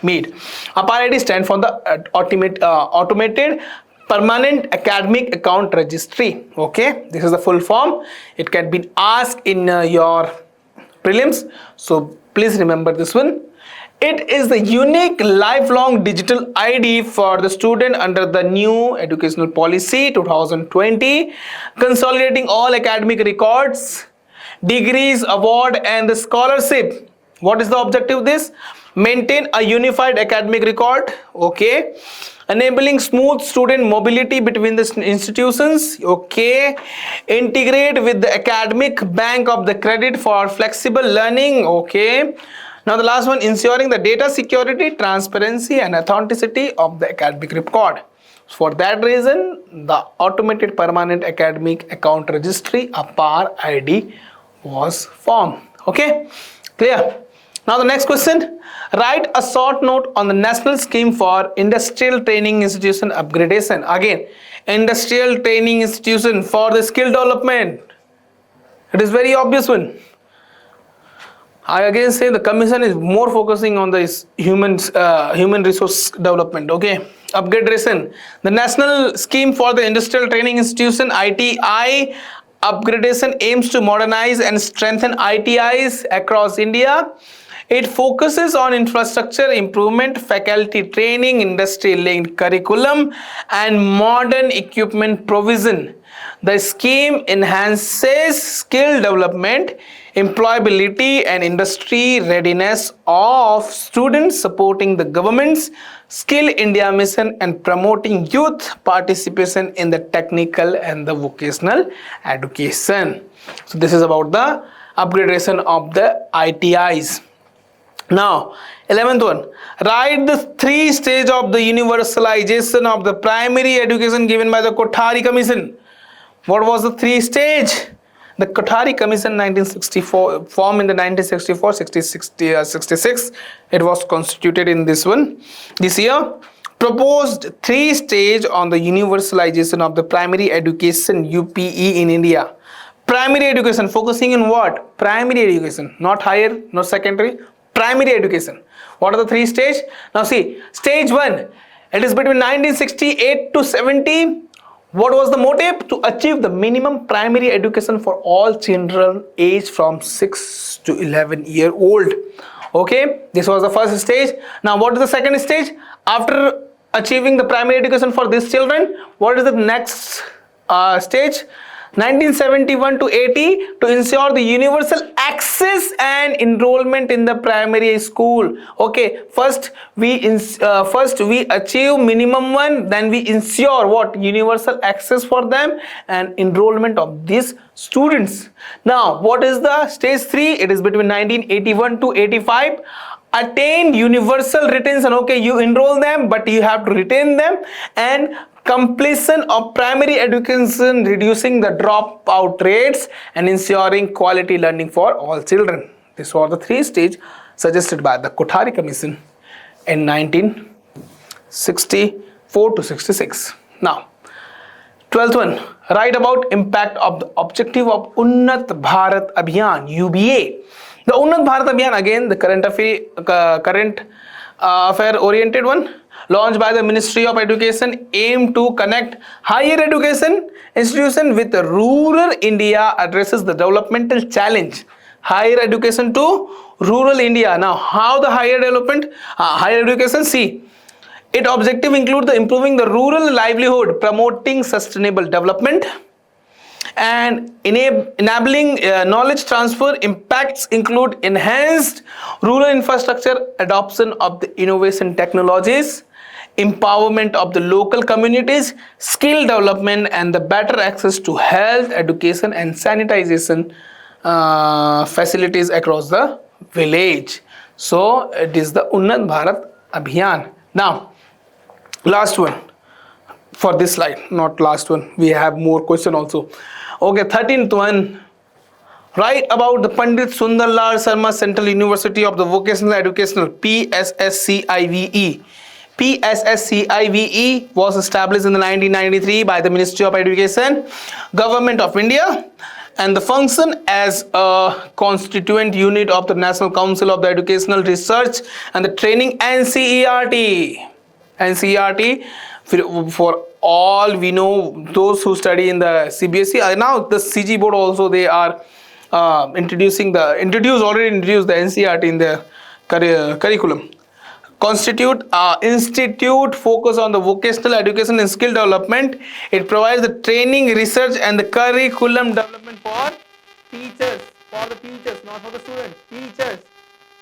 made. AADHAR ID stands for the automated permanent academic account registry. Okay, this is the full form. It can be asked in your prelims, so please remember this one. It is the unique lifelong digital ID for the student under the new educational policy 2020, consolidating all academic records, degrees, award and the scholarship. What is the objective of this? Maintain a unified academic record. Okay, enabling smooth student mobility between the institutions. Okay, integrate with the academic bank of the credit for flexible learning. Okay. Now the last one, ensuring the data security, transparency and authenticity of the academic record. For that reason, the automated permanent academic account registry, AADHAR ID, was formed. Okay, clear? Now the next question, write a short note on the national scheme for industrial training institution upgradation. Again, industrial training institution for the skill development. It is very obvious one. I again say the commission is more focusing on the human resource development. Okay, upgradation. The national scheme for the industrial training institution ITI upgradation aims to modernize and strengthen ITIs across India. It focuses on infrastructure improvement, faculty training, industry-linked curriculum, and modern equipment provision. The scheme enhances skill development, employability and industry readiness of students, supporting the government's Skill India mission, and promoting youth participation in the technical and the vocational education. So this is about the upgradation of the ITIs. Now, 11th one, write the 3 stage of the universalization of the primary education given by the Kothari Commission. What was the 3 stage? The Kothari Commission 1964, formed in the 1964, 66, it was constituted in this year, proposed 3 stage on the universalization of the primary education UPE in India. Primary education focusing on what? Primary education, not higher, not secondary, primary education. What are the 3 stages? Now see, stage 1, it is between 1968 to 70. What was the motive? To achieve the minimum primary education for all children aged from 6 to 11 year old. Okay, this was the first stage. Now what is the second stage? After achieving the primary education for these children, what is the next stage? 1971 to 80, to ensure the universal access and enrollment in the primary school. Okay, first we achieve minimum one, then we ensure what? Universal access for them and enrollment of these students. Now what is the stage 3? It is between 1981 to 85. Attain universal retention. Okay, you enroll them but you have to retain them, and completion of primary education, reducing the dropout rates and ensuring quality learning for all children. These were the 3 stages suggested by the Kothari Commission in 1964 to 66. Now 12th one, write about impact of the objective of Unnat Bharat Abhiyan, UBA. The Unnat Bharat Abhiyan, again the current affair oriented one, launched by the Ministry of Education, aim to connect higher education institution with rural India, addresses the developmental challenge. Higher education to rural India. Now how the higher education? See, its objective include the improving the rural livelihood, promoting sustainable development, and enabling knowledge transfer. Impacts include enhanced rural infrastructure, adoption of the innovation technologies, empowerment of the local communities, skill development, and the better access to health, education, and sanitization facilities across the village. So it is the Unnat Bharat Abhiyan. Now last one for this slide, not last one, we have more question also. Okay, 13th one, write about the Pandit Sundarlal Sarma Central University of the Vocational Educational, PSSCIVE. PSSCIVE was established in the 1993 by the Ministry of Education, Government of India, and the function as a constituent unit of the National Council of the Educational Research and the Training, NCERT. NCERT, for all we know, those who study in the CBSE, now the CG board also, they are already introduced the NCERT in their curriculum. Constitute institute focus on the vocational education and skill development. It provides the training, research, and the curriculum development for teachers, not for the students. Teachers.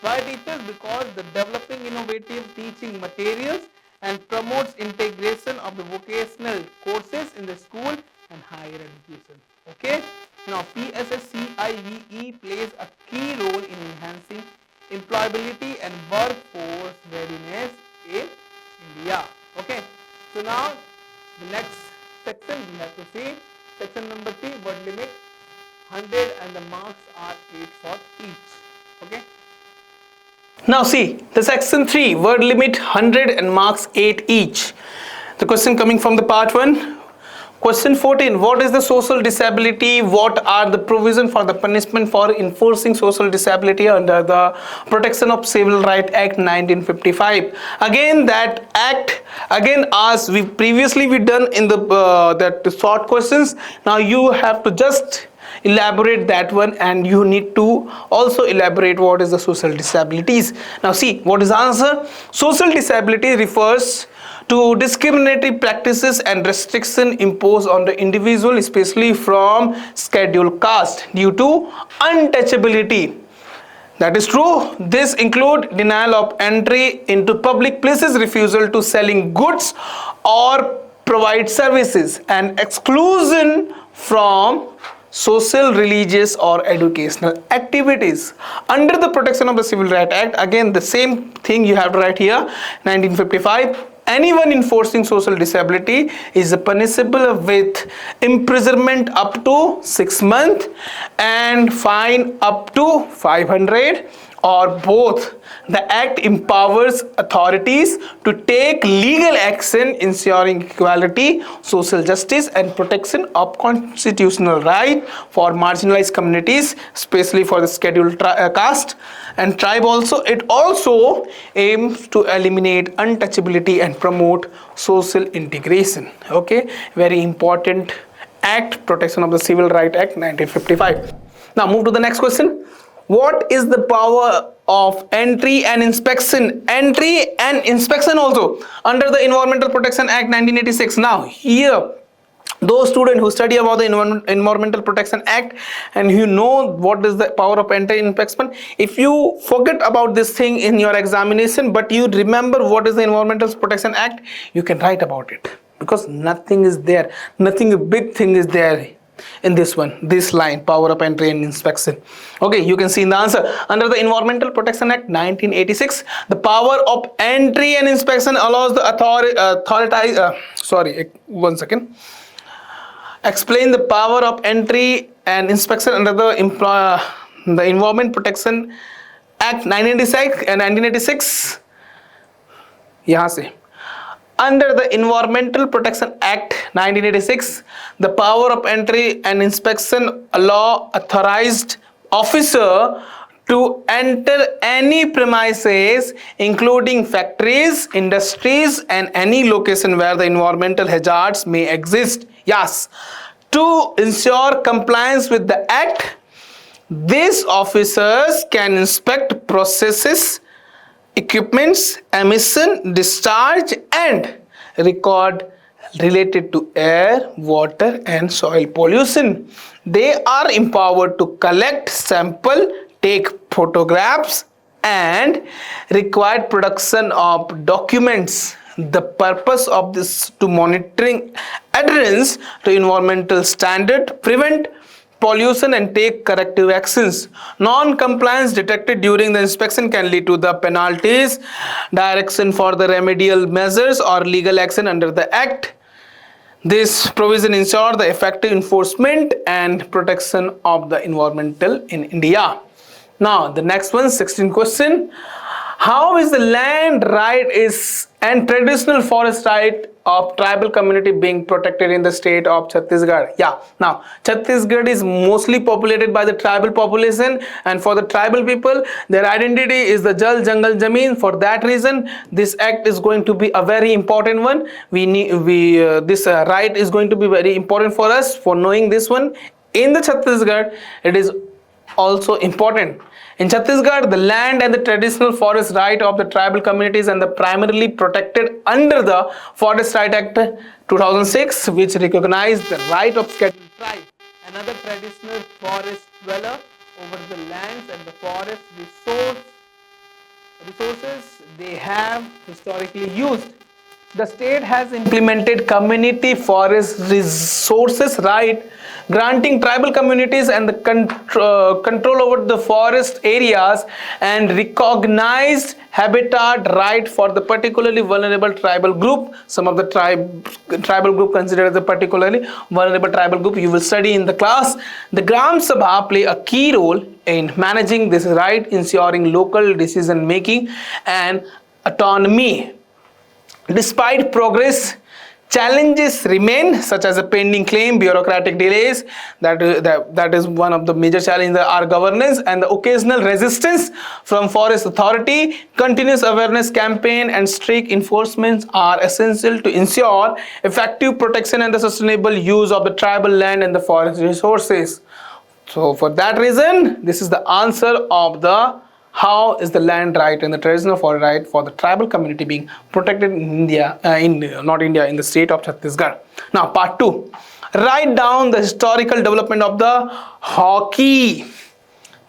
Why teachers? Because the developing innovative teaching materials and promotes integration of the vocational courses in the school and higher education. Okay. Now PSSCIVE plays a key role in enhancing employability and workforce readiness in India. Okay, so now the next section we have to see, section number 3, word limit 100 and the marks are 8 for each. Okay, now see the section 3, word limit 100 and marks 8 each. The question coming from the part 1. Question 14. What is the social disability? What are the provisions for the punishment for enforcing social disability under the Protection of Civil Rights Act 1955? Again, that act, as we previously done in the that short questions. Now you have to just elaborate that one, and you need to also elaborate what is the social disabilities. Now see, what is the answer? Social disability refers to discriminatory practices and restriction imposed on the individual, especially from scheduled caste due to untouchability. That is true. This include denial of entry into public places, refusal to selling goods or provide services, and exclusion from social, religious or educational activities. Under the protection of the Civil Rights Act, again the same thing you have to write here, 1955, anyone enforcing social disability is punishable with imprisonment up to 6 months and fine up to 500 or both. The act empowers authorities to take legal action ensuring equality, social justice and protection of constitutional right for marginalized communities, especially for the scheduled caste and tribe. Also, it also aims to eliminate untouchability and promote social integration. Okay, very important act, Protection of the Civil Rights Act 1955. Now move to the next question. What is the power of entry and inspection? Entry and inspection also under the Environmental Protection Act 1986. Now here, those students who study about the Environmental Protection Act and you know what is the power of entry and inspection, if you forget about this thing in your examination but you remember what is the Environmental Protection Act, you can write about it, because nothing is there, nothing big thing is there in this one, this line, power of entry and inspection. Okay, you can see in the answer, under the Environmental Protection Act 1986, the power of entry and inspection allows the explain the power of entry and inspection under the Environment Protection Act 1986. यहाँ से under the Environmental Protection Act 1986, the power of entry and inspection allow authorized officer to enter any premises including factories, industries and any location where the environmental hazards may exist. Yes, to ensure compliance with the act, these officers can inspect processes, equipments, emission, discharge and record related to air, water and soil pollution. They are empowered to collect sample, take photographs and required production of documents. The purpose of this to monitoring adherence to environmental standard, prevent pollution and take corrective actions. Non-compliance detected during the inspection can lead to the penalties, direction for the remedial measures or legal action under the Act. This provision ensures the effective enforcement and protection of the environmental in India. Now the next one, 16th question. How is the land right and traditional forest right of tribal community being protected in the state of Chhattisgarh? Yeah, now Chhattisgarh is mostly populated by the tribal population, and for the tribal people their identity is the Jal Jangal Zameen. For that reason this act is going to be a very important one. This right is going to be very important for us for knowing this one. In the Chhattisgarh it is also important. In Chhattisgarh, the land and the traditional forest right of the tribal communities and the primarily protected under the Forest Right Act 2006, which recognized the right of scheduled tribe, another traditional forest dweller over the lands and the forest resources they have historically used. The state has implemented community forest resources right, granting tribal communities and the control over the forest areas and recognized habitat right for the particularly vulnerable tribal group. Some of the tribal group considered as a particularly vulnerable tribal group you will study in the class. The Gram Sabha play a key role in managing this right, ensuring local decision making and autonomy. Despite progress, challenges remain, such as a pending claim, bureaucratic delays, that is one of the major challenges in our governance, and the occasional resistance from forest authority. Continuous awareness campaign and strict enforcement are essential to ensure effective protection and the sustainable use of the tribal land and the forest resources. So for that reason, this is the answer of the how is the land right and the traditional forest right for the tribal community being protected in India, in the state of Chhattisgarh. Now, part 2. Write down the historical development of the hockey,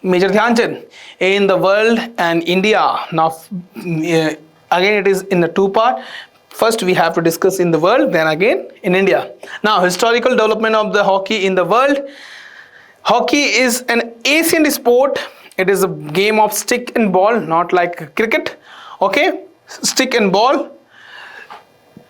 Major Dhyan Chand, in the world and India. Now, again, it is in the 2 part. First, we have to discuss in the world, then again in India. Now, historical development of the hockey in the world. Hockey is an ancient sport. It is a game of stick and ball, not like cricket. Okay, stick and ball.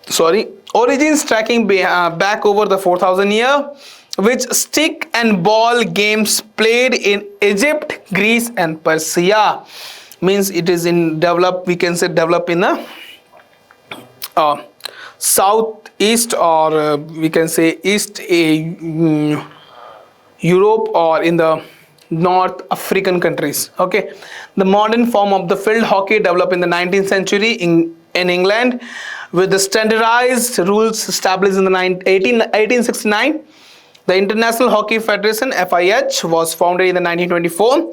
Sorry, origins tracking back over the 4,000 year, which stick and ball games played in Egypt, Greece, and Persia. Means it is in develop. We can say develop in the southeast, or we can say east Europe, or in the North African countries. Okay, the modern form of the field hockey developed in the 19th century in England, with the standardized rules established in the 1869. The International Hockey Federation (FIH) was founded in the 1924,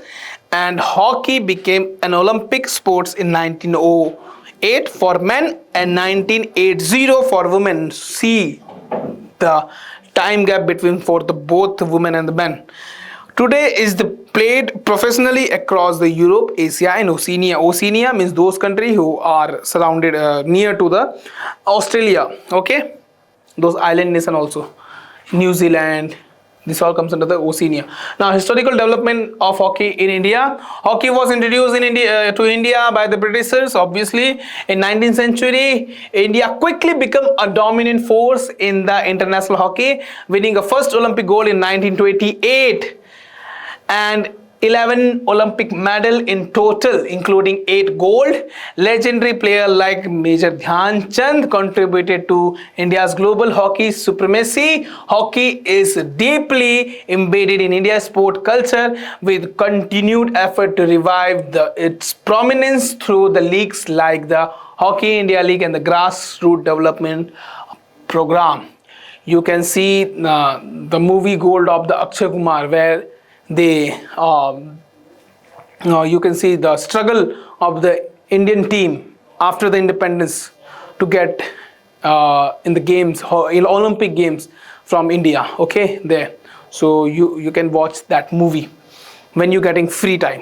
and hockey became an Olympic sport in 1908 for men and 1980 for women. See the time gap between for the both women and the men. Today is the played professionally across the Europe, Asia, and Oceania. Oceania means those countries who are surrounded near to the Australia. Okay, those island nation also, New Zealand. This all comes under the Oceania. Now, historical development of hockey in India. Hockey was introduced in India to India by the Britishers. Obviously, in 19th century, India quickly became a dominant force in the international hockey, winning a first Olympic gold in 1928 and 11 Olympic medal in total, including 8 gold. Legendary player like Major Dhyan Chand contributed to India's global hockey supremacy. Hockey is deeply embedded in India's sport culture, with continued effort to revive its prominence through the leagues like the Hockey India League and the Grassroots Development Program. You can see the movie Gold of the Akshay Kumar, where they you can see the struggle of the Indian team after the independence to get in the games, in Olympic games from India. Okay, there, so you can watch that movie when you're getting free time.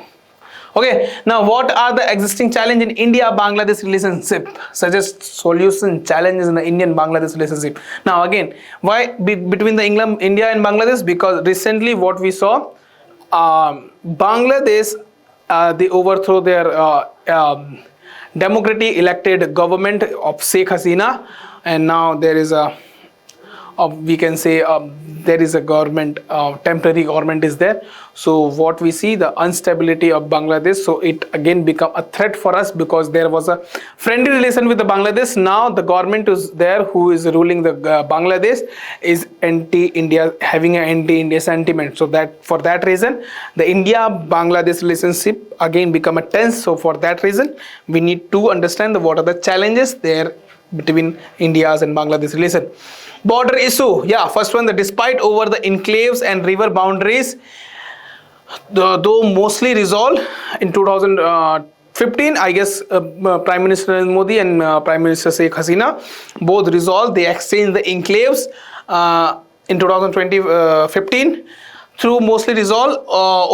Okay, now what are the existing challenges in India-Bangladesh relationship? Suggest solution challenges in the Indian-Bangladesh relationship. Now again, why between the India and Bangladesh? Because recently what we saw, Bangladesh, they overthrow their democratically elected government of Sheikh Hasina, and now there is we can say there is a government, temporary government is there. So what we see, the instability of Bangladesh, so it again become a threat for us, because there was a friendly relation with the Bangladesh. Now the government is there who is ruling the Bangladesh is anti-India, having an anti-India sentiment. So that for that reason, the India-Bangladesh relationship again become a tense. So for that reason, we need to understand what are the challenges there between India's and Bangladesh relation. Border issue, yeah, first one, the dispute over the enclaves and river boundaries, though mostly resolved in 2015, I guess Prime Minister Narendra Modi and Prime Minister Sheikh Hasina both resolved. They exchanged the enclaves in 2015 through mostly resolved.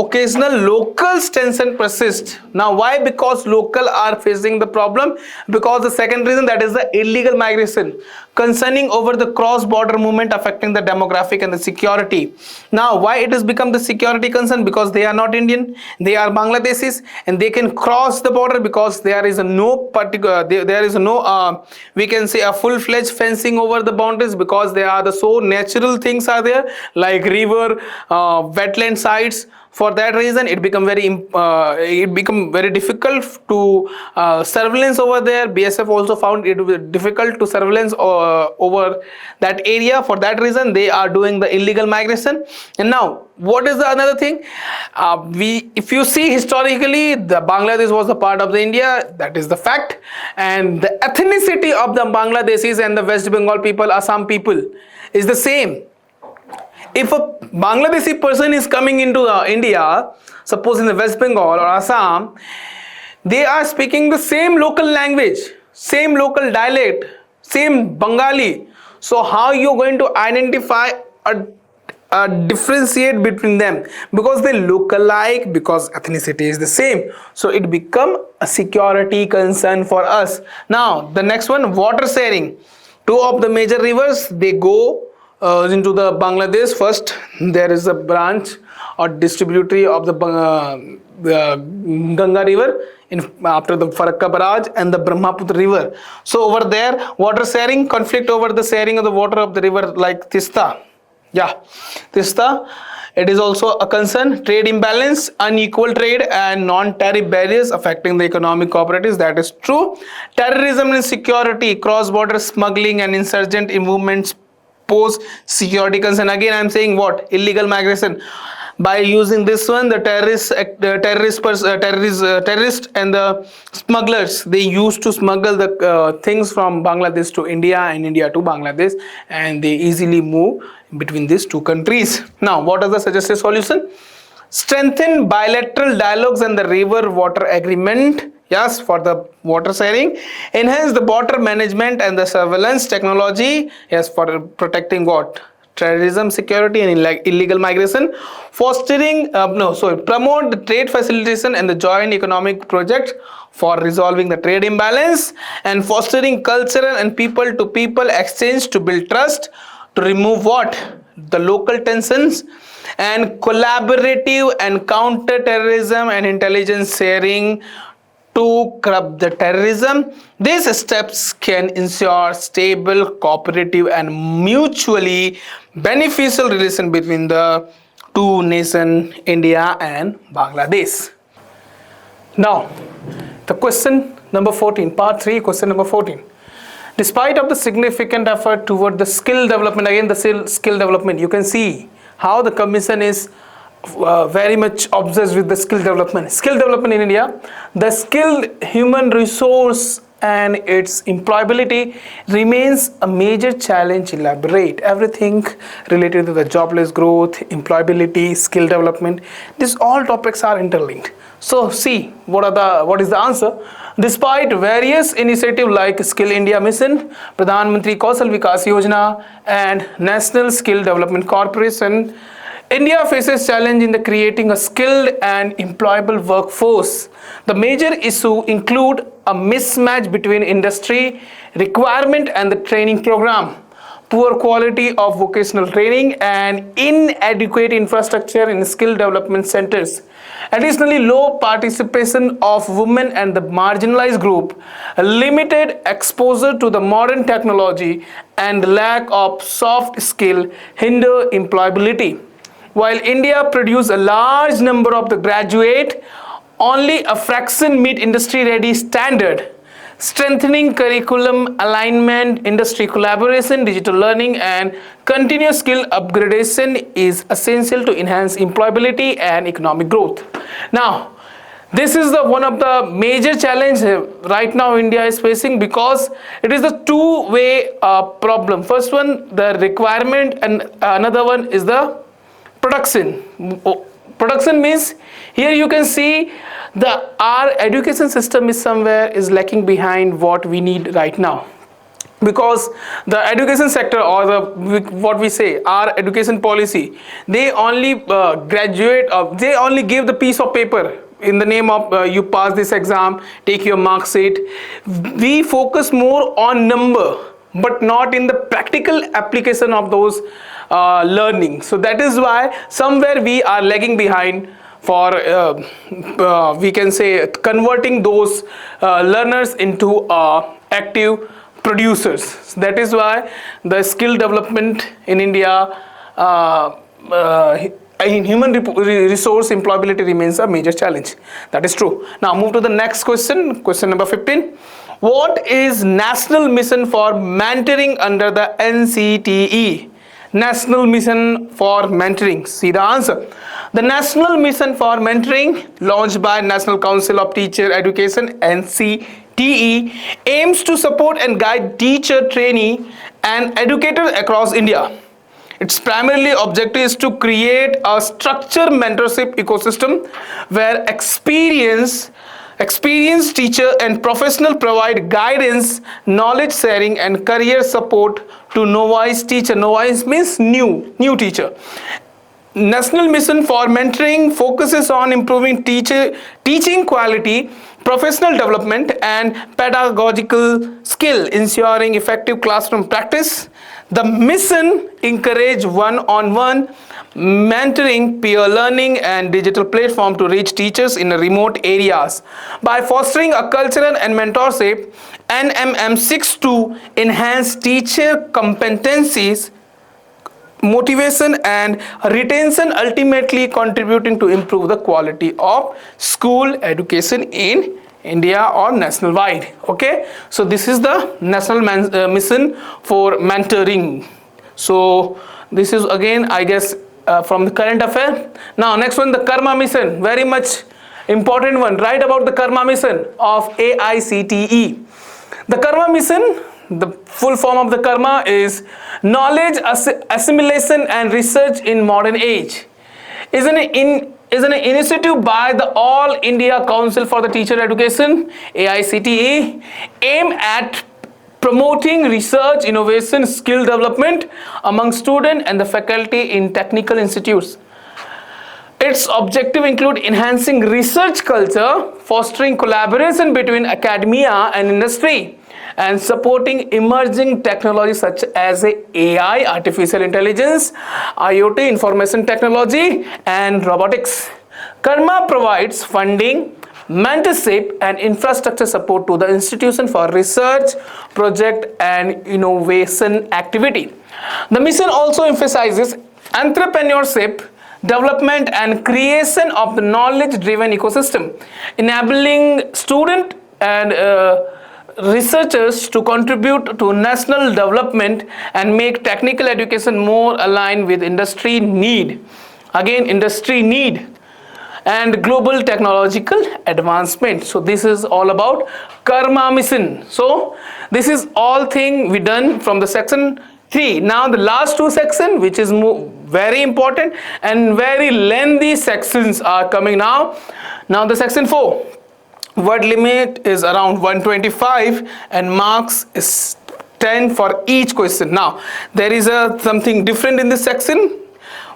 Occasional local tension persist. Now why? Because local are facing the problem, because the second reason, that is the illegal migration concerning over the cross-border movement affecting the demographic and the security. Now why it has become the security concern? Because they are not Indian, they are Bangladeshis, and they can cross the border because there is no particular, there is no we can say a full-fledged fencing over the boundaries, because they are the so natural things are there, like river, wetland sites. For that reason, it become very difficult to surveillance over there. BSF also found it difficult to surveillance over that area. For that reason, they are doing the illegal migration. And now, what is the another thing? If you see historically, the Bangladesh was a part of the India. That is the fact. And the ethnicity of the Bangladeshis and the West Bengal people, Assam people, is the same. If a Bangladeshi person is coming into India, suppose in the West Bengal or Assam, they are speaking the same local language, same local dialect, same Bengali. So how you going to identify differentiate between them? Because they look alike, because ethnicity is the same. So it become a security concern for us. Now the next one, water sharing. Two of the major rivers, they go into the Bangladesh. First there is a branch or distributary of the Ganga river in after the Farakka barrage and the Brahmaputra river. So over there, water sharing, conflict over the sharing of the water of the river like Tista. Yeah, Tista. It is also a concern. Trade imbalance, unequal trade and non-tariff barriers affecting the economic cooperatives. That is true. Terrorism and security, cross-border smuggling and insurgent movements pose security concern. Again, I am saying what? Illegal migration. By using this one, the terrorists and the smugglers, they used to smuggle the things from Bangladesh to India and India to Bangladesh, and they easily move between these two countries. Now, what is the suggested solution? Strengthen bilateral dialogues and the river water agreement. Yes, for the water sharing. Enhance the border management and the surveillance technology. Yes, for protecting what? Terrorism, security and illegal migration. Fostering, promote the trade facilitation and the joint economic project for resolving the trade imbalance, and fostering cultural and people to people exchange to build trust, to remove what? The local tensions, and collaborative and counter terrorism and intelligence sharing to curb the terrorism. These steps can ensure stable, cooperative and mutually beneficial relation between the two nations, India and Bangladesh. Now, the question number 14, part 3, question number 14. Despite of the significant effort toward the skill development, again the skill development, you can see how the commission is very much obsessed with the skill development. Skill development in India, the skilled human resource and its employability remains a major challenge. Elaborate. Everything related to the jobless growth, employability, skill development, these all topics are interlinked. So see what is the answer. Despite various initiatives like Skill India Mission, Pradhan Mantri Kausal Vikas Yojana and National Skill Development Corporation, India faces challenge in the creating a skilled and employable workforce. The major issue include a mismatch between industry requirement and the training program, poor quality of vocational training and inadequate infrastructure in skill development centers. Additionally, low participation of women and the marginalized group, limited exposure to the modern technology and lack of soft skill hinder employability. While India produces a large number of the graduate, only a fraction meet industry-ready standard. Strengthening curriculum alignment, industry collaboration, digital learning and continuous skill upgradation is essential to enhance employability and economic growth. Now, this is one of the major challenges right now India is facing, because it is a two-way problem. First one, the requirement, and another one is the production. Production means here you can see our education system is lacking behind what we need right now, because the education sector, or what we say, our education policy, they only they only give the piece of paper in the name of you pass this exam, take your mark sheet. We focus more on number but not in the practical application of those learning. So that is why somewhere we are lagging behind for we can say converting those learners into active producers. That is why the skill development in India in human resource employability remains a major challenge. That is true. Now move to the next question, question number 15. What is National Mission for Mentoring under the NCTE? National Mission for Mentoring. See the answer. The National Mission for Mentoring, launched by National Council of Teacher Education NCTE, aims to support and guide teacher, trainee and educators across India. Its primarily objective is to create a structured mentorship ecosystem where experienced Experienced teacher and professional provide guidance, knowledge sharing, and career support to novice teacher. Novice means new teacher. National Mission for Mentoring focuses on improving teaching quality, professional development, and pedagogical skill, ensuring effective classroom practice. The mission encourages one-on-one mentoring, peer learning, and digital platform to reach teachers in remote areas. By fostering a cultural and mentorship, NMM seeks to enhance teacher competencies, motivation, and retention, ultimately contributing to improve the quality of school education in India or national wide. Okay, so this is the national mission for mentoring. So this is again, I guess, from the current affair. Now next one, the Karma mission, very much important one. Write about the Karma mission of AICTE. The Karma mission, the full form of the Karma is knowledge assimilation and research in modern age. Is an initiative by the All India Council for the Teacher Education, AICTE, aim at promoting research, innovation, skill development among students and the faculty in technical institutes. Its objective include enhancing research culture, fostering collaboration between academia and industry, and supporting emerging technologies such as AI, artificial intelligence, IoT, information technology, and robotics. Karma provides funding, mentorship, and infrastructure support to the institution for research, project, and innovation activity. The mission also emphasizes entrepreneurship, development, and creation of the knowledge-driven ecosystem, enabling students and researchers to contribute to national development and make technical education more aligned with industry need. Again, industry need and global technological advancement. So this is all about Karma mission. So this is all thing we done from the section 3. Now the last two section, which is very important and very lengthy sections, are coming now. Now the section 4. Word limit is around 125 and marks is 10 for each question. Now there is something different in this section.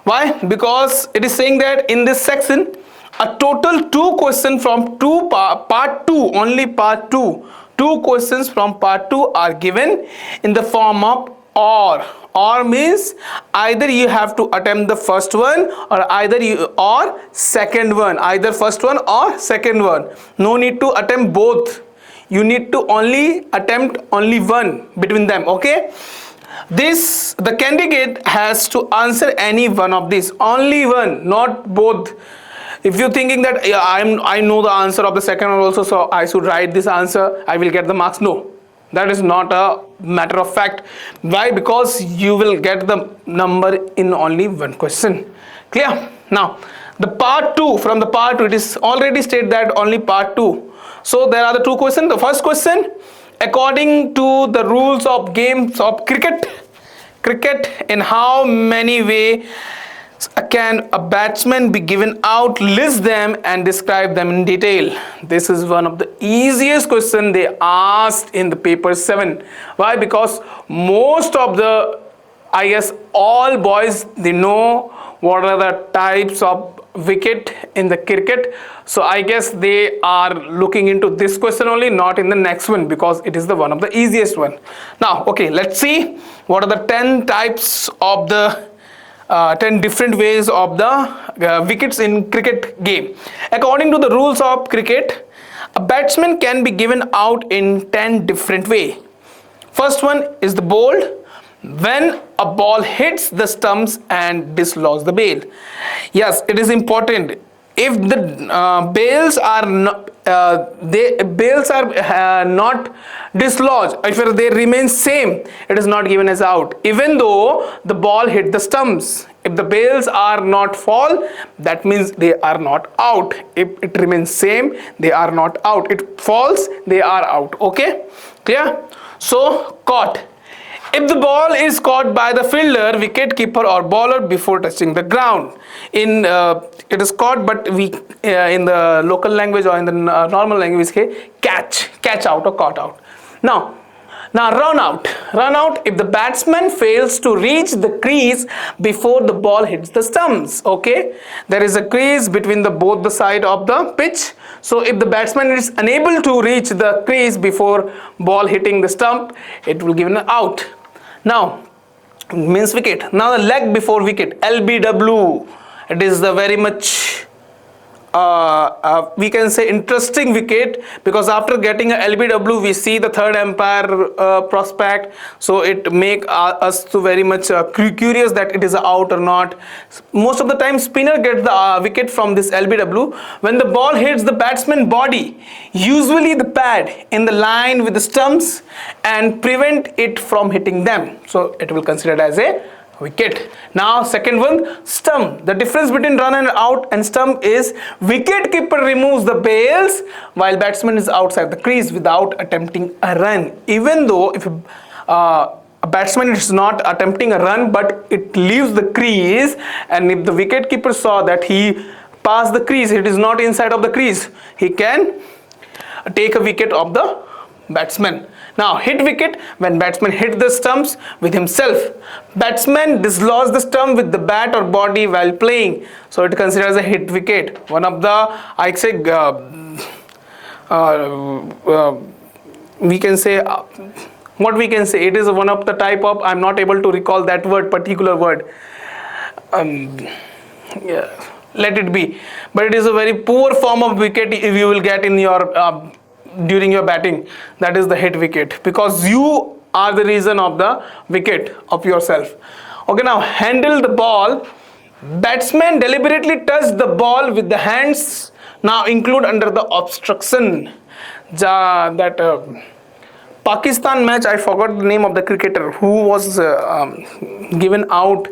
Why? Because it is saying that in this section a total 2 questions from part 2, only part 2, 2 questions from part 2 are given in the form of or means either you have to attempt the first one or second one, either first one or second one. No need to attempt both, you need to only attempt only one between them. Okay, the candidate has to answer any one of these, only one, not both. If you're thinking that I know the answer of the second one also, so I should write this answer, I will get the marks. No, that is not a matter of fact. Why? Because you will get the number in only one question. Clear? Now the part 2, from the part 2, it is already stated that only part 2. So there are the 2 questions. The first question, according to the rules of games of cricket, in how many ways can a batsman be given out? List them and describe them in detail. This is one of the easiest question they asked in the paper 7. Why? Because most of the, I guess all boys, they know what are the types of wicket in the cricket. So I guess they are looking into this question only, not in the next one, because it is the one of the easiest one. Now okay, let's see what are the 10 types of the 10 different ways of the wickets in cricket game. According to the rules of cricket, a batsman can be given out in 10 different ways. First one is the bowled, when a ball hits the stumps and dislodge the bail. Yes, it is important. If the bails are not dislodged, if they remain same, it is not given as out, even though the ball hit the stumps. If the bails are not fall, that means they are not out. If it remains same, they are not out. It falls, they are out. Okay, clear? So caught, if the ball is caught by the fielder, wicket keeper, or bowler before touching the ground. in it is caught, but we in the local language or in the normal language say catch out or caught out. Now run out if the batsman fails to reach the crease before the ball hits the stumps. Okay, there is a crease between both the side of the pitch. So if the batsman is unable to reach the crease before ball hitting the stump, it will give an out. Now means wicket. Now the leg before wicket, LBW. It is the very much we can say interesting wicket, because after getting a LBW we see the third umpire prospect, so it make us to very much curious that it is out or not. Most of the time spinner gets the wicket from this LBW when the ball hits the batsman body, usually the pad in the line with the stumps, and prevent it from hitting them, so it will consider as a wicket. Now second one, stump. The difference between run and out and stump is wicket keeper removes the bails while batsman is outside the crease without attempting a run. Even though if a batsman is not attempting a run but it leaves the crease, and if the wicket keeper saw that he passed the crease, it is not inside of the crease, he can take a wicket of the batsman. Now hit wicket, when batsman hit the stumps with himself, batsman dislodge the stump with the bat or body while playing, so it considers a hit wicket. One of the, I say we can say what we can say, it is one of the type of, I'm not able to recall that word, particular word, yeah, let it be, but it is a very poor form of wicket if you will get in your during your batting. That is the hit wicket, because you are the reason of the wicket of yourself. Okay, now handle the ball. Batsman deliberately touch the ball with the hands. Now include under the obstruction. That Pakistan match, I forgot the name of the cricketer who was given out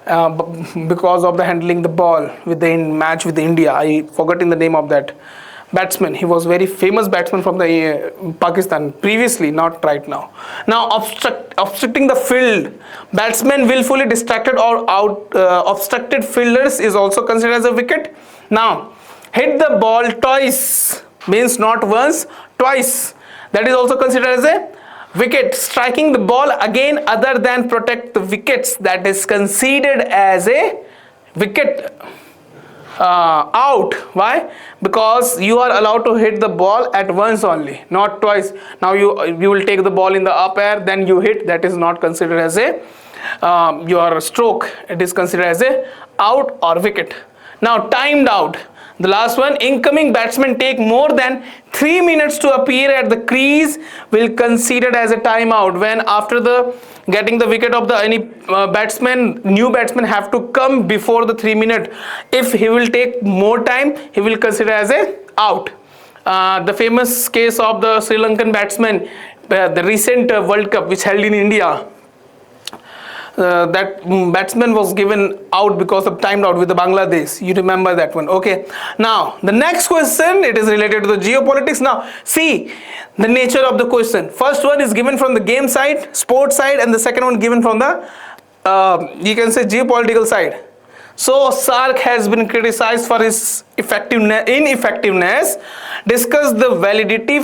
because of the handling the ball with the match with India. I forgotten the name of that batsman. He was very famous batsman from the Pakistan previously, not right now. Now obstructing the field. Batsman willfully distracted or obstructed fielders is also considered as a wicket. Now hit the ball twice, means not once, twice. That is also considered as a wicket. Striking the ball again other than protect the wickets, that is considered as a wicket. Out. Why? Because you are allowed to hit the ball at once only, not twice. Now you will take the ball in the up air, then you hit. That is not considered as a your stroke. It is considered as a out or wicket. Now timed out. The last one, incoming batsman take more than 3 minutes to appear at the crease will considered as a timeout. When after the getting the wicket of the any batsman, new batsman have to come before the 3 minute. If he will take more time, he will consider as a out. The famous case of the Sri Lankan batsman, the recent World Cup which held in India. That batsman was given out because of timed out with the Bangladesh. You remember that one. Okay, now the next question, it is related to the geopolitics. Now see the nature of the question. First one is given from the game side, sports side, and the second one given from the you can say geopolitical side. So SARC has been criticized for its ineffectiveness. Discuss the validity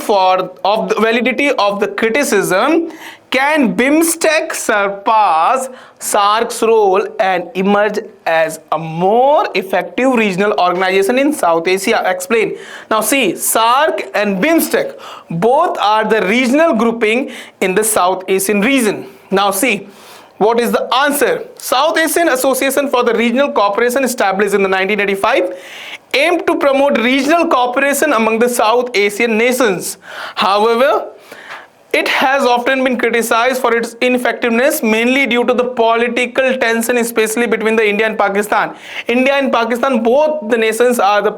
of the criticism. Can BIMSTEC surpass SARC's role and emerge as a more effective regional organization in South Asia? Explain. Now see, SARC and BIMSTEC both are the regional grouping in the South Asian region. Now see, what is the answer? South Asian Association for the Regional Cooperation, established in the 1985, aimed to promote regional cooperation among the South Asian nations. However, it has often been criticized for its ineffectiveness, mainly due to the political tension, especially between the India and Pakistan. India and Pakistan, both the nations are the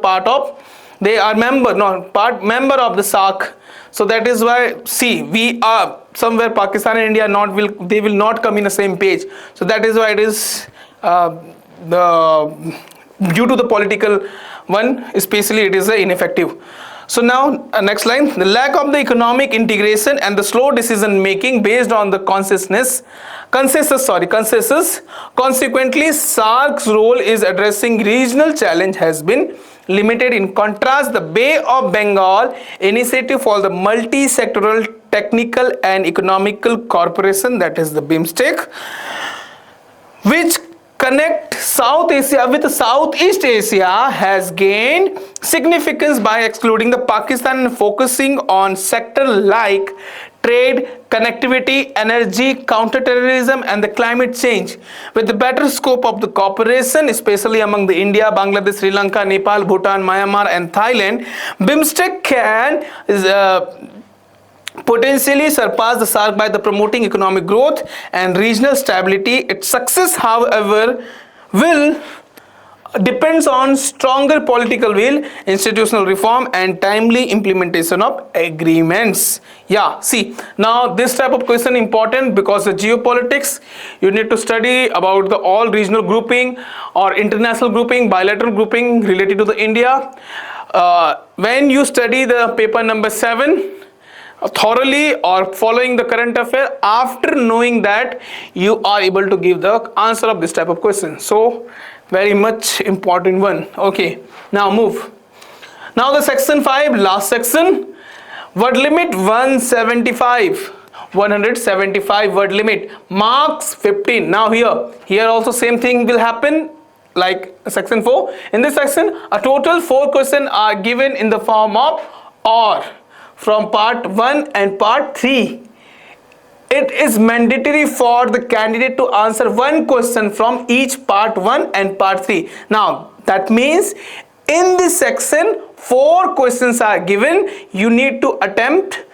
they are member of the SARC. So that is why, see, we are somewhere Pakistan and India they will not come in the same page. So that is why it is due to the political one, especially it is ineffective. So now next line, the lack of the economic integration and the slow decision making based on the consensus. Consequently, SAARC's role is addressing regional challenge has been limited. In contrast, the Bay of Bengal initiative for the multi-sectoral technical and economical cooperation, that is the BIMSTEC, which connect South Asia with Southeast Asia, has gained significance by excluding the Pakistan and focusing on sectors like trade, connectivity, energy, counterterrorism and the climate change. With the better scope of the cooperation, especially among the India, Bangladesh, Sri Lanka, Nepal, Bhutan, Myanmar and Thailand, BIMSTEC can potentially surpass the SAARC by the promoting economic growth and regional stability. Its success, however, will depends on stronger political will, institutional reform and timely implementation of agreements. Yeah, see, now this type of question important because the geopolitics, you need to study about the all regional grouping or international grouping, bilateral grouping related to the India. When you study the paper number 7 thoroughly or following the current affair, after knowing that, you are able to give the answer of this type of question. So very much important one. Okay, now move. Now the section 5, last section, word limit 175 word limit, marks 15. Now here also same thing will happen like section 4. In this section, a total 4 questions are given in the form of or from part 1 and part 3. It is mandatory for the candidate to answer one question from each part 1 and part 3. Now that means in this section 4 questions are given. You need to attempt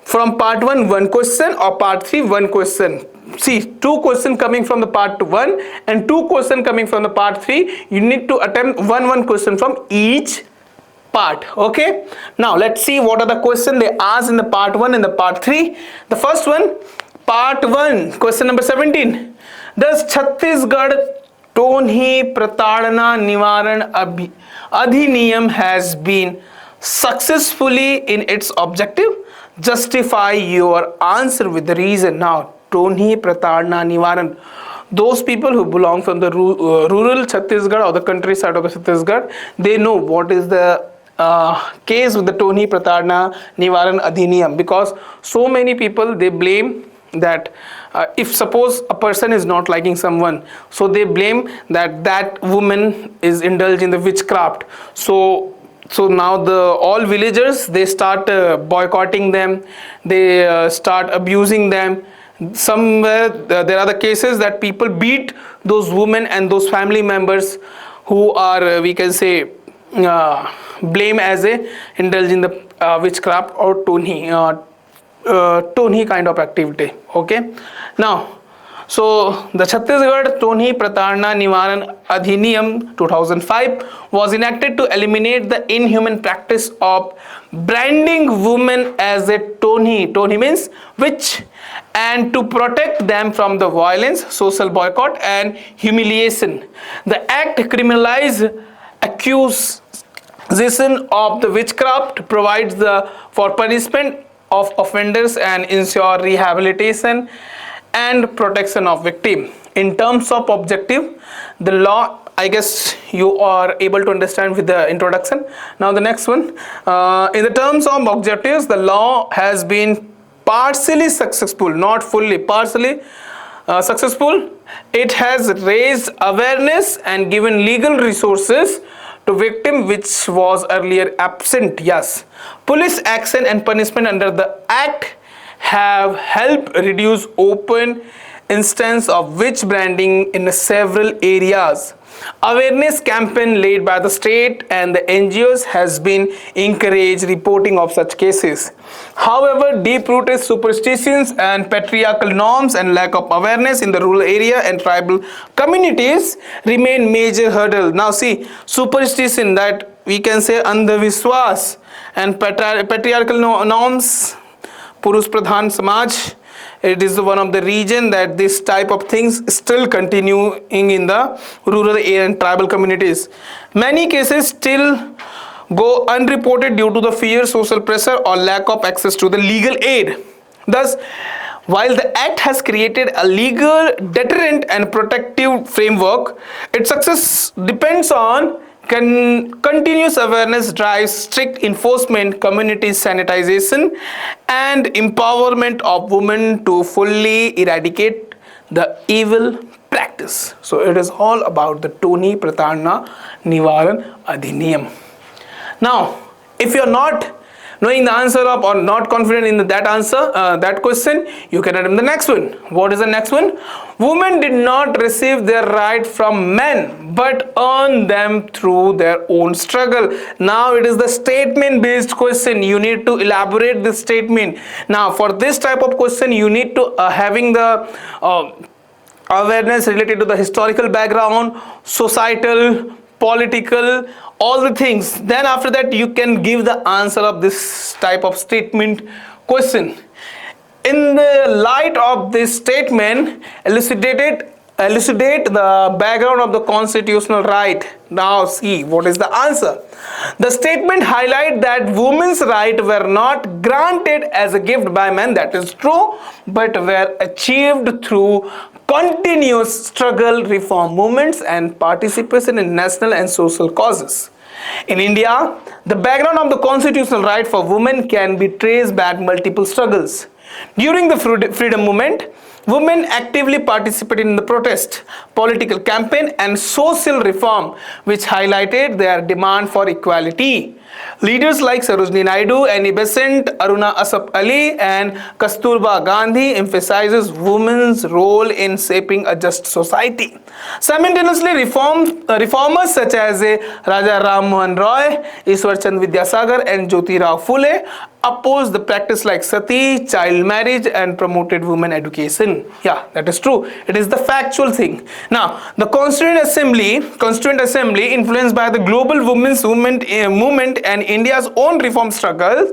from part 1 one question or part 3 one question. See, 2 questions coming from the part 1 and 2 questions coming from the part 3. You need to attempt one question from each part. Okay, now let's see what are the questions they asked in the part 1 and the part 3. The first one, part 1, question number 17. Does Chhattisgarh Tonhi Pratarana Nivaran Adhiniyam has been successfully in its objective? Justify your answer with the reason. Now, Tonhi Pratarana Nivaran, those people who belong from the rural Chhattisgarh or the countryside of the Chhattisgarh, they know what is the case with the Tonhi Pratarana Nivaran Adhiniyam, because so many people they blame that if suppose a person is not liking someone, so they blame that that woman is indulged in the witchcraft. So now the all villagers they start boycotting them, they start abusing them. Somewhere there are the cases that people beat those women and those family members who are we can say blame as a indulge in the witchcraft or Tonhi kind of activity. Okay, now so the Chhattisgarh Tonhi Pratarana Nivaran Adhiniyam 2005 was enacted to eliminate the inhuman practice of branding women as a Tonhi means witch, and to protect them from the violence, social boycott and humiliation. The act criminalized accusation of the witchcraft, provides for punishment of offenders and ensure rehabilitation and protection of victim. In terms of objective, the law, I guess you are able to understand with the introduction. Now the next one, in the terms of objectives, the law has been partially successful, not fully, partially successful. It has raised awareness and given legal resources to victim which was earlier absent. Yes, police action and punishment under the act have helped reduce open instance of witch branding in several areas. Awareness campaign led by the state and the NGOs has been encouraged reporting of such cases. However, deep-rooted superstitions and patriarchal norms and lack of awareness in the rural area and tribal communities remain major hurdle. Now see, superstition, that we can say andhavishwas, and patriarchal norms, Purush Pradhan Samaj, it is one of the region that this type of things still continuing in the rural area and tribal communities. Many cases still go unreported due to the fear, social pressure, or lack of access to the legal aid. Thus, while the Act has created a legal deterrent and protective framework, its success depends on continuous awareness drives, strict enforcement, community sanitization, and empowerment of women to fully eradicate the evil practice. So it is all about the Toni Pratarna Nivaran Adhiniyam. Now, if you are not knowing the answer of or not confident in that answer, that question, you can attempt the next one. What is the next one? Women did not receive their right from men but earned them through their own struggle. Now it is the statement based question. You need to elaborate this statement. Now for this type of question, you need to having the awareness related to the historical background, societal, political, all the things. Then after that you can give the answer of this type of statement question. In the light of this statement, elucidate the background of the constitutional right. Now see what is the answer. The statement highlights that women's rights were not granted as a gift by men, that is true, but were achieved through continuous struggle, reform movements, and participation in national and social causes. In India, the background of the constitutional right for women can be traced back multiple struggles. During the freedom movement, women actively participated in the protest, political campaign, and social reform, which highlighted their demand for equality. Leaders like Sarojini Naidu, Annie Besant, Aruna Asaf Ali, and Kasturba Gandhi emphasizes women's role in shaping a just society. Simultaneously, reformers such as Raja Ram Mohan Roy, Ishwar Chand Vidyasagar, and Jyoti Rao Phule opposed the practice like sati, child marriage, and promoted women education. Yeah, that is true. It is the factual thing. Now, the Constituent Assembly, influenced by the global women's movement and India's own reform struggles,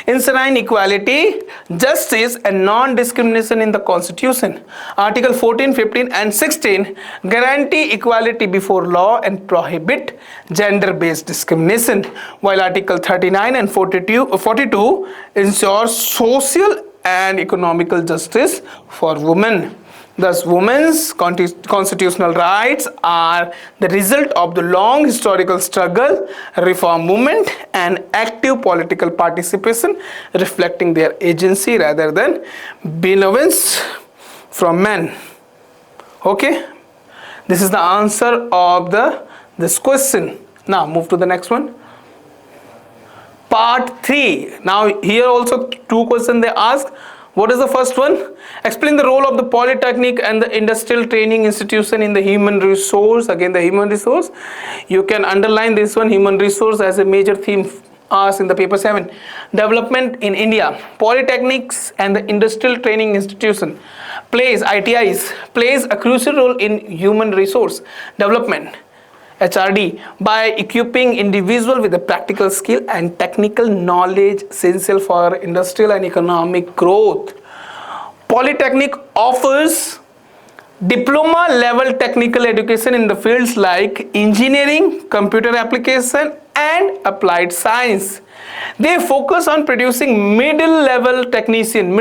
enshrine equality, justice, and non-discrimination in the Constitution. Article 14, 15, and 16 guarantee equality before law and prohibit gender-based discrimination, while Article 39 and 42 ensure social and economical justice for women. Thus, women's constitutional rights are the result of the long historical struggle, reform movement, and active political participation, reflecting their agency rather than benevolence from men. Okay, this is the answer of this question. Now, move to the next one. Part 3. Now, here also two questions they ask. What is the first one? Explain the role of the Polytechnic and the Industrial Training Institution in the human resource. Again, the human resource. You can underline this one, human resource, as a major theme asked in the paper 7. Development in India. Polytechnics and the Industrial Training Institution ITIs plays a crucial role in human resource development. HRD, by equipping individuals with the practical skill and technical knowledge essential for industrial and economic growth. Polytechnic offers diploma level technical education in the fields like engineering, computer application, and applied science. They focus on producing middle level technician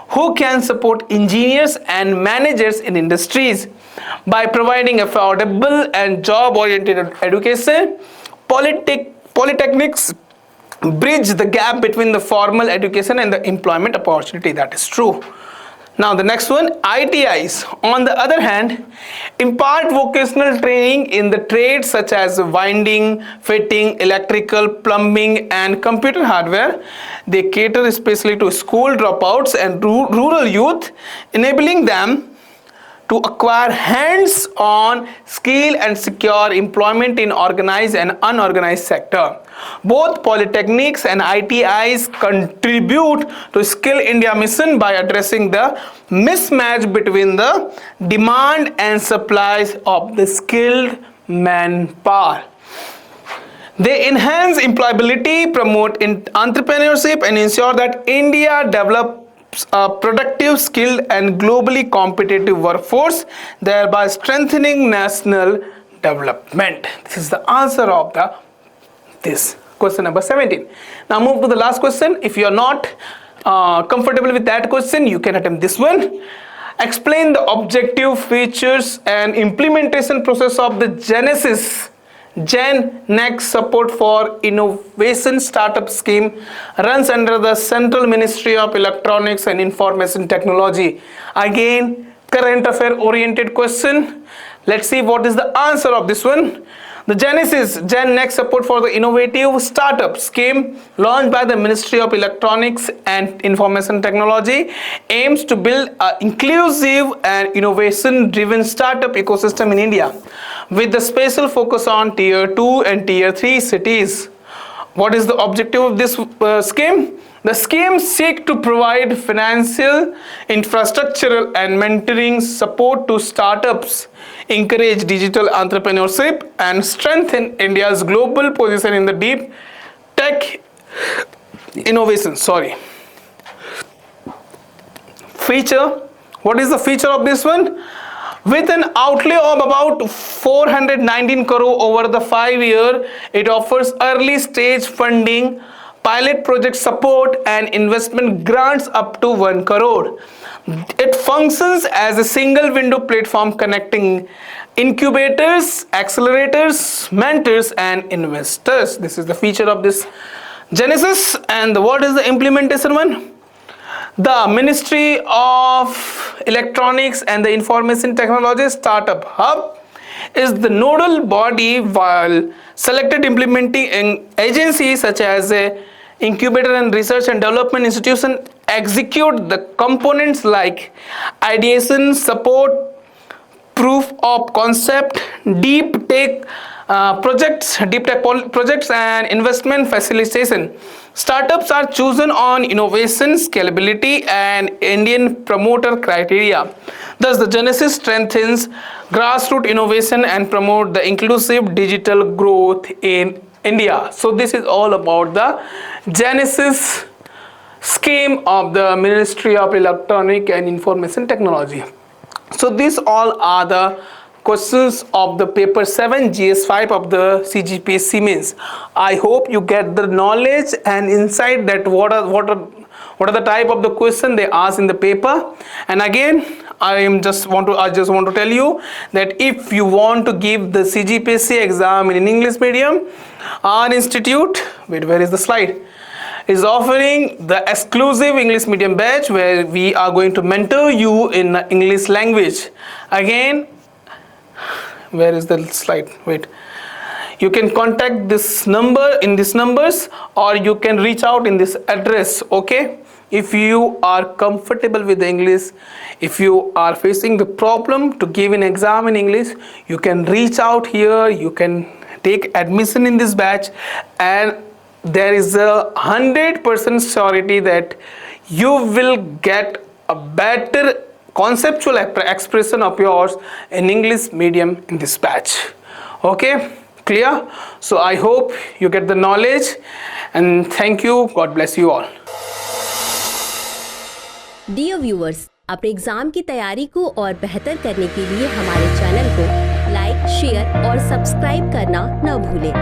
who can support engineers and managers in industries. By providing affordable and job-oriented education, polytechnics bridge the gap between the formal education and the employment opportunity. That is true. Now the next one, ITIs, on the other hand, impart vocational training in the trades such as winding, fitting, electrical, plumbing, and computer hardware. They cater especially to school dropouts and rural youth, enabling them to acquire hands-on skill and secure employment in organized and unorganized sector. Both polytechnics and ITIs contribute to Skill India mission by addressing the mismatch between the demand and supplies of the skilled manpower. They enhance employability, promote entrepreneurship, and ensure that India develops a productive, skilled, and globally competitive workforce, thereby strengthening national development. This is the answer of the this? Question number 17. Now move to the last question. If you are not comfortable with that question, you can attempt this one. Explain the objective, features and implementation process of the Genesis Gen Next Support for Innovation Startup Scheme runs under the Central Ministry of Electronics and Information Technology. Again, current affair oriented question. Let's see what is the answer of this one. The Genesis Gen Next Support for the Innovative Startup Scheme launched by the Ministry of Electronics and Information Technology aims to build an inclusive and innovation-driven startup ecosystem in India with the special focus on Tier 2 and Tier 3 cities. What is the objective of this scheme? The scheme seeks to provide financial, infrastructural and mentoring support to startups, encourage digital entrepreneurship and strengthen India's global position in the deep tech innovation. Feature. What is the feature of this one? With an outlay of about 419 crore over the 5 year, it offers early stage funding, pilot project support and investment grants up to 1 crore. It functions as a single window platform connecting incubators, accelerators, mentors and investors. This is the feature of this Genesis. And what is the implementation one? The Ministry of Electronics and the Information Technology Startup Hub is the nodal body, while selected implementing agencies such as a incubator and research and development institution execute the components like ideation, support, proof of concept, deep tech projects and investment facilitation. Startups are chosen on innovation, scalability and Indian promoter criteria. Thus, the Genesis strengthens grassroots innovation and promote the inclusive digital growth in India. So this is all about the Genesis scheme of the Ministry of Electronic and Information Technology. So these all are the questions of the paper 7 GS5 of the CGPSC mains. I hope you get the knowledge and insight that what are the type of the question they ask in the paper. And again, I just want to tell you that if you want to give the CGPSC exam in English medium, our institute, where is the slide, is offering the exclusive English medium batch where we are going to mentor you in English language. Again, where is the slide? Wait. You can contact this number in these numbers, or you can reach out in this address. Okay, if you are comfortable with the English, if you are facing the problem to give an exam in English, you can reach out here. You can take admission in this batch, and there is a 100% surety that you will get a better conceptual expression of yours in English medium in this batch. Okay, clear? So I hope you get the knowledge, and thank you. God bless you all. Dear viewers, अपने exam की तैयारी को और बेहतर करने के लिए हमारे चैनल को लाइक, शेयर और सब्सक्राइब करना न भूलें।